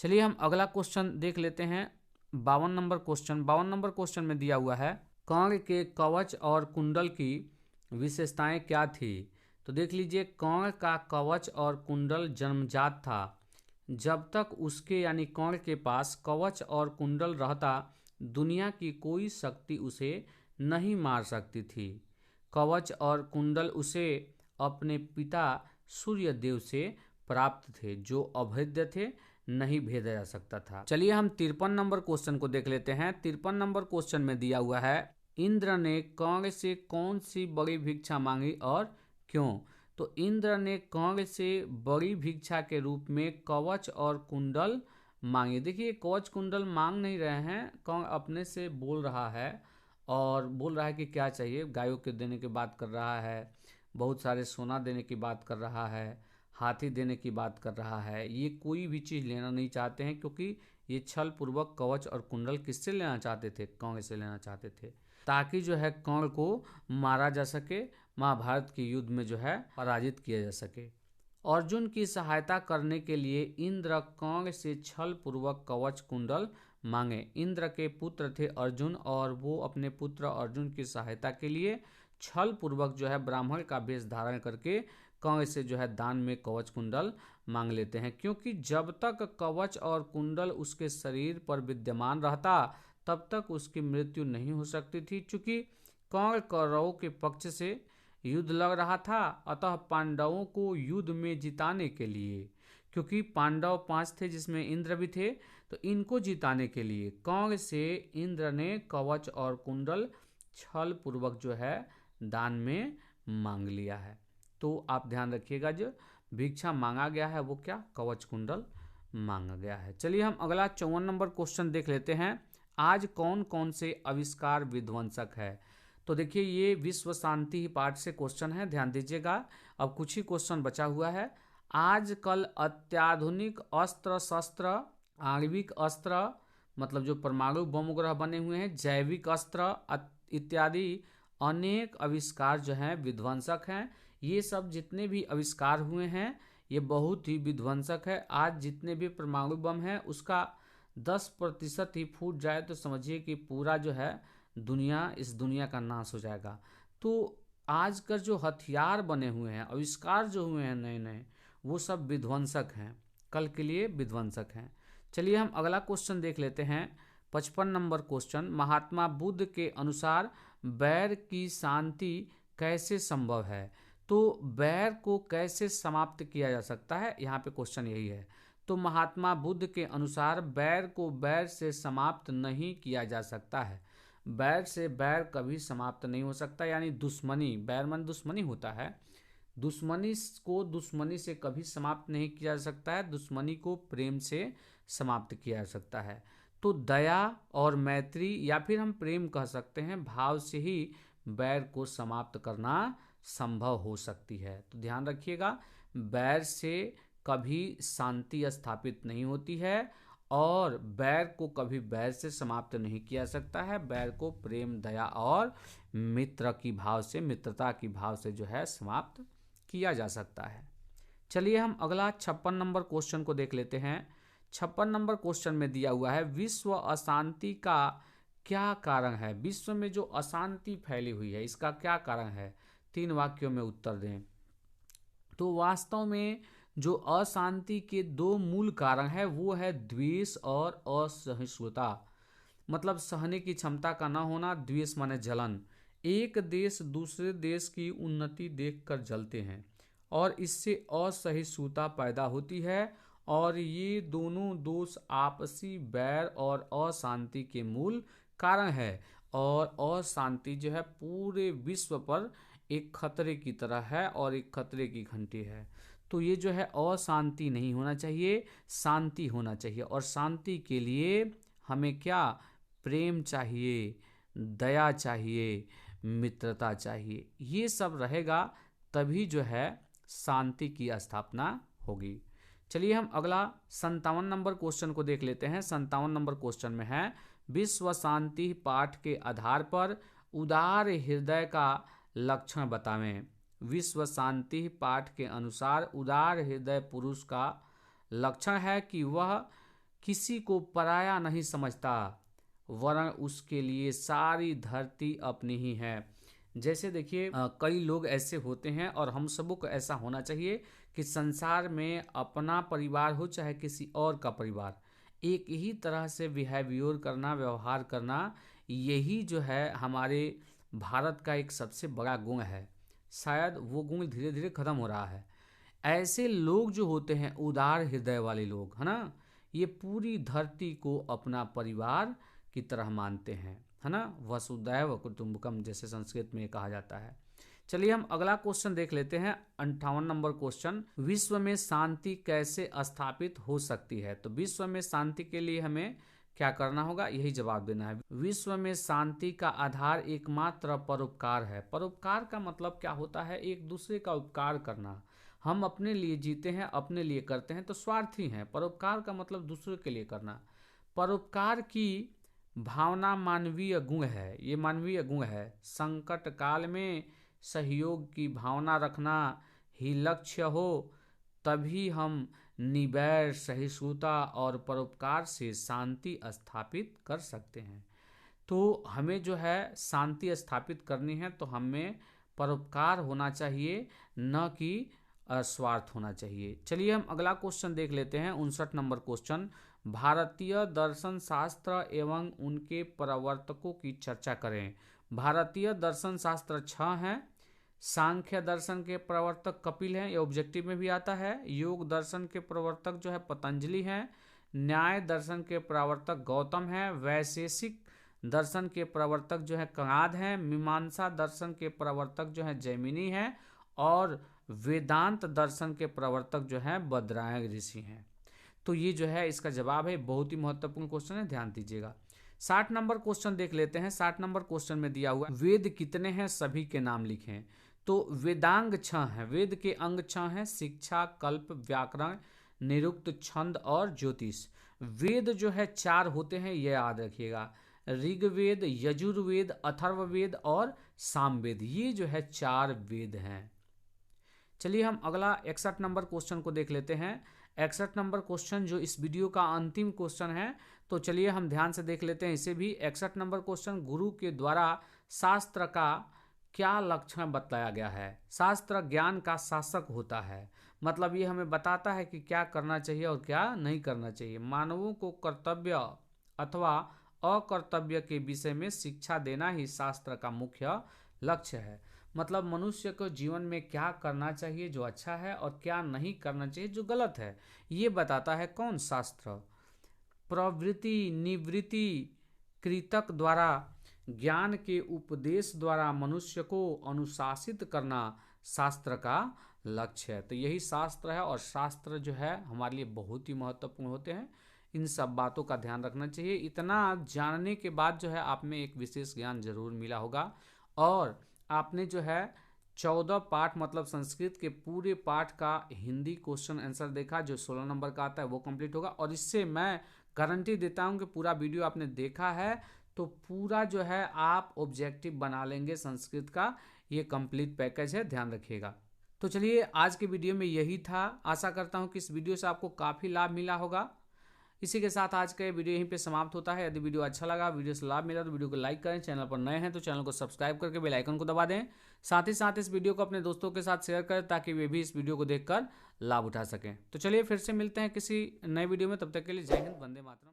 चलिए हम अगला क्वेश्चन देख लेते हैं, 52 नंबर क्वेश्चन। 52 नंबर क्वेश्चन में दिया हुआ है कंस के कवच और कुंडल की विशेषताएं क्या थी। तो देख लीजिए, कंस का कवच और कुंडल जन्मजात था। जब तक उसके यानी कंस के पास कवच और कुंडल रहता, दुनिया की कोई शक्ति उसे नहीं मार सकती थी। कवच और कुंडल उसे अपने पिता सूर्यदेव से प्राप्त थे, जो अभेद्य थे, नहीं भेजा जा सकता था। चलिए हम 53 नंबर क्वेश्चन को देख लेते हैं। 53 नंबर क्वेश्चन में दिया हुआ है, इंद्र ने कंस से कौन सी बड़ी भिक्षा मांगी और क्यों। तो इंद्र ने कंस से बड़ी भिक्षा के रूप में कवच और कुंडल मांगे। देखिए, कवच कुंडल मांग नहीं रहे हैं, कंस अपने से बोल रहा है और बोल रहा है कि क्या चाहिए। गायों के देने की बात कर रहा है, बहुत सारे सोना देने की बात कर रहा है, हाथी देने की बात कर रहा है। ये कोई भी चीज़ लेना नहीं चाहते हैं, क्योंकि ये छल पूर्वक कवच और कुंडल किससे लेना चाहते थे? कंस से लेना चाहते थे, ताकि जो है कंस को मारा जा सके, महाभारत के युद्ध में जो है पराजित किया जा सके। अर्जुन की सहायता करने के लिए इंद्र कंस से छल पूर्वक कवच कुंडल मांगे। इंद्र के पुत्र थे अर्जुन, और वो अपने पुत्र अर्जुन की सहायता के लिए छल पूर्वक जो है ब्राह्मण का वेश धारण करके कंस से जो है दान में कवच कुंडल मांग लेते हैं। क्योंकि जब तक कवच और कुंडल उसके शरीर पर विद्यमान रहता, तब तक उसकी मृत्यु नहीं हो सकती थी। चूंकि कंस कौरवों के पक्ष से युद्ध लड़ रहा था, अतः पांडवों को युद्ध में जिताने के लिए, क्योंकि पांडव 5 थे जिसमें इंद्र भी थे, तो इनको जिताने के लिए कंस से इंद्र ने कवच और कुंडल छल पूर्वक जो है दान में मांग लिया है। तो आप ध्यान रखिएगा, जो भिक्षा मांगा गया है वो क्या? कवच कुंडल मांगा गया है। चलिए हम अगला 54 नंबर क्वेश्चन देख लेते हैं। आज कौन कौन से आविष्कार विध्वंसक है। तो देखिए, ये विश्व शांति पाठ से क्वेश्चन है, ध्यान दीजिएगा। अब कुछ ही क्वेश्चन बचा हुआ है। आजकल अत्याधुनिक अस्त्र शस्त्र, आणविक अस्त्र मतलब जो परमाणु बम वगैरह बने हुए हैं, जैविक अस्त्र इत्यादि अनेक आविष्कार जो हैं विध्वंसक हैं। ये सब जितने भी आविष्कार हुए हैं ये बहुत ही विध्वंसक है। आज जितने भी परमाणु बम हैं उसका 10% ही फूट जाए तो समझिए कि पूरा जो है दुनिया, इस दुनिया का नाश हो जाएगा। तो आजकल जो हथियार बने हुए हैं, आविष्कार जो हुए हैं नए नए, वो सब विध्वंसक हैं, कल के लिए विध्वंसक हैं। चलिए हम अगला क्वेश्चन देख लेते हैं। 55 नंबर क्वेश्चन, महात्मा बुद्ध के अनुसार बैर की शांति कैसे संभव है? तो बैर को कैसे समाप्त किया जा सकता है, यहाँ पे क्वेश्चन यही है। तो महात्मा बुद्ध के अनुसार बैर को बैर से समाप्त नहीं किया जा सकता है। बैर से बैर कभी समाप्त नहीं हो सकता, यानी दुश्मनी, बैर मन दुश्मनी होता है, दुश्मनी को दुश्मनी से कभी समाप्त नहीं किया जा सकता है, दुश्मनी को प्रेम से समाप्त किया जा सकता है। तो दया और मैत्री, या फिर हम प्रेम कह सकते हैं, भाव से ही बैर को समाप्त करना संभव हो सकती है। तो ध्यान रखिएगा, बैर से कभी शांति स्थापित नहीं होती है और बैर को कभी बैर से समाप्त नहीं किया सकता है। बैर को प्रेम, दया और मित्र की भाव से, मित्रता की भाव से जो है समाप्त किया जा सकता है। चलिए हम अगला 56 नंबर क्वेश्चन को देख लेते हैं। 56 नंबर क्वेश्चन में दिया हुआ है, विश्व अशांति का क्या कारण है? विश्व में जो अशांति फैली हुई है, इसका क्या कारण है? 3 वाक्यों में उत्तर दें। तो वास्तव में जो अशांति के 2 मूल कारण है, वो है द्वेष और असहिष्णुता, मतलब सहने की क्षमता का ना होना। द्वेष माने जलन, एक देश दूसरे देश की उन्नति देखकर जलते हैं और इससे असहिष्णुता पैदा होती है, और ये दोनों दोष आपसी बैर और अशांति के मूल कारण है। और अशांति जो है पूरे विश्व पर एक खतरे की तरह है और एक खतरे की घंटी है। तो ये जो है अशांति नहीं होना चाहिए, शांति होना चाहिए। और शांति के लिए हमें क्या? प्रेम चाहिए, दया चाहिए, मित्रता चाहिए। ये सब रहेगा तभी जो है शांति की स्थापना होगी। चलिए हम अगला 57 नंबर क्वेश्चन को देख लेते हैं। 57 नंबर क्वेश्चन में है, विश्व शांति पाठ के आधार पर उदार हृदय का लक्षण बतावें। विश्व शांति पाठ के अनुसार उदार हृदय पुरुष का लक्षण है कि वह किसी को पराया नहीं समझता, वरन उसके लिए सारी धरती अपनी ही है। जैसे देखिए, कई लोग ऐसे होते हैं और हम सबको को ऐसा होना चाहिए कि संसार में अपना परिवार हो चाहे किसी और का परिवार, एक ही तरह से बिहेवियर करना, व्यवहार करना, यही जो है हमारे भारत का एक सबसे बड़ा गुण है। शायद वो गुण धीरे धीरे खत्म हो रहा है। ऐसे लोग जो होते हैं उदार हृदय वाले लोग, है ना, ये पूरी धरती को अपना परिवार की तरह मानते हैं, है ना। वसुदैव कुटुंबकम जैसे संस्कृत में कहा जाता है। चलिए हम अगला क्वेश्चन देख लेते हैं। 58 नंबर क्वेश्चन, विश्व में शांति कैसे स्थापित हो सकती है? तो विश्व में शांति के लिए हमें क्या करना होगा? यही जवाब देना है। विश्व में शांति का आधार एकमात्र परोपकार है। परोपकार का मतलब क्या होता है? एक दूसरे का उपकार करना। हम अपने लिए जीते हैं, अपने लिए करते हैं तो स्वार्थी हैं। परोपकार का मतलब दूसरे के लिए करना। परोपकार की भावना मानवीय गुण है, ये मानवीय गुण है। संकट काल में सहयोग की भावना रखना ही लक्ष्य हो, तभी हम निवैर, सहिष्णुता और परोपकार से शांति स्थापित कर सकते हैं। तो हमें जो है शांति स्थापित करनी है तो हमें परोपकार होना चाहिए, न कि स्वार्थ होना चाहिए। चलिए हम अगला क्वेश्चन देख लेते हैं। 59 नंबर क्वेश्चन, भारतीय दर्शन शास्त्र एवं उनके प्रवर्तकों की चर्चा करें। भारतीय दर्शन शास्त्र 6 हैं। सांख्य दर्शन के प्रवर्तक कपिल हैं, ये ऑब्जेक्टिव में भी आता है। योग दर्शन के प्रवर्तक जो है पतंजलि हैं। न्याय दर्शन के प्रवर्तक गौतम हैं। वैशेषिक दर्शन के प्रवर्तक जो है कणाद हैं। मीमांसा दर्शन के प्रवर्तक जो है जैमिनी हैं। और वेदांत दर्शन के प्रवर्तक जो है बद्रायण ऋषि हैं। तो ये जो है इसका जवाब है। बहुत ही महत्वपूर्ण क्वेश्चन है, ध्यान दीजिएगा। 60 नंबर क्वेश्चन देख लेते हैं। 60 नंबर क्वेश्चन में दिया हुआ वेद कितने हैं, सभी के नाम लिखें। तो वेदांग 6 हैं। वेद के अंग 6 हैं, शिक्षा, कल्प, व्याकरण, निरुक्त, छंद और ज्योतिष। वेद जो है 4 होते हैं, ये याद रखिएगा। ऋग्वेद, यजुर्वेद, अथर्ववेद और सामवेद, ये जो है 4 वेद हैं। चलिए हम अगला 61 नंबर क्वेश्चन को देख लेते हैं। 61 नंबर क्वेश्चन जो इस वीडियो का अंतिम क्वेश्चन है, तो चलिए हम ध्यान से देख लेते हैं इसे भी। 61 नंबर क्वेश्चन, गुरु के द्वारा शास्त्र का क्या लक्षण बताया गया है। शास्त्र ज्ञान का शासक होता है, मतलब ये हमें बताता है कि क्या करना चाहिए और क्या नहीं करना चाहिए। मानवों को कर्तव्य अथवा अकर्तव्य के विषय में शिक्षा देना ही शास्त्र का मुख्य लक्ष्य है। मतलब मनुष्य को जीवन में क्या करना चाहिए जो अच्छा है और क्या नहीं करना चाहिए जो गलत है, ये बताता है कौन, शास्त्र। प्रवृत्ति निवृत्ति कृतक द्वारा ज्ञान के उपदेश द्वारा मनुष्य को अनुशासित करना शास्त्र का लक्ष्य है। तो यही शास्त्र है, और शास्त्र जो है हमारे लिए बहुत ही महत्वपूर्ण होते हैं। इन सब बातों का ध्यान रखना चाहिए। इतना जानने के बाद जो है आप में एक विशेष ज्ञान जरूर मिला होगा, और आपने जो है 14 पाठ मतलब संस्कृत के पूरे पाठ का हिंदी क्वेश्चन आंसर देखा, जो 16 नंबर का आता है वो कंप्लीट होगा। और इससे मैं गारंटी देता हूं कि पूरा वीडियो आपने देखा है तो पूरा जो है आप ऑब्जेक्टिव बना लेंगे संस्कृत का। ये कंप्लीट पैकेज है, ध्यान रखिएगा। तो चलिए आज के वीडियो में यही था। आशा करता हूं कि इस वीडियो से आपको काफ़ी लाभ मिला होगा। इसी के साथ आज का ये वीडियो यहीं पे समाप्त होता है। यदि वीडियो अच्छा लगा, वीडियो से लाभ मिला तो वीडियो को लाइक करें। चैनल पर नए हैं तो चैनल को सब्सक्राइब करके बेल आइकन को दबा दें। साथ ही साथ इस वीडियो को अपने दोस्तों के साथ शेयर करें ताकि वे भी इस वीडियो को देखकर लाभ उठा सकें। तो चलिए फिर से मिलते हैं किसी नए वीडियो में, तब तक के लिए जय हिंद, वंदे मातरम।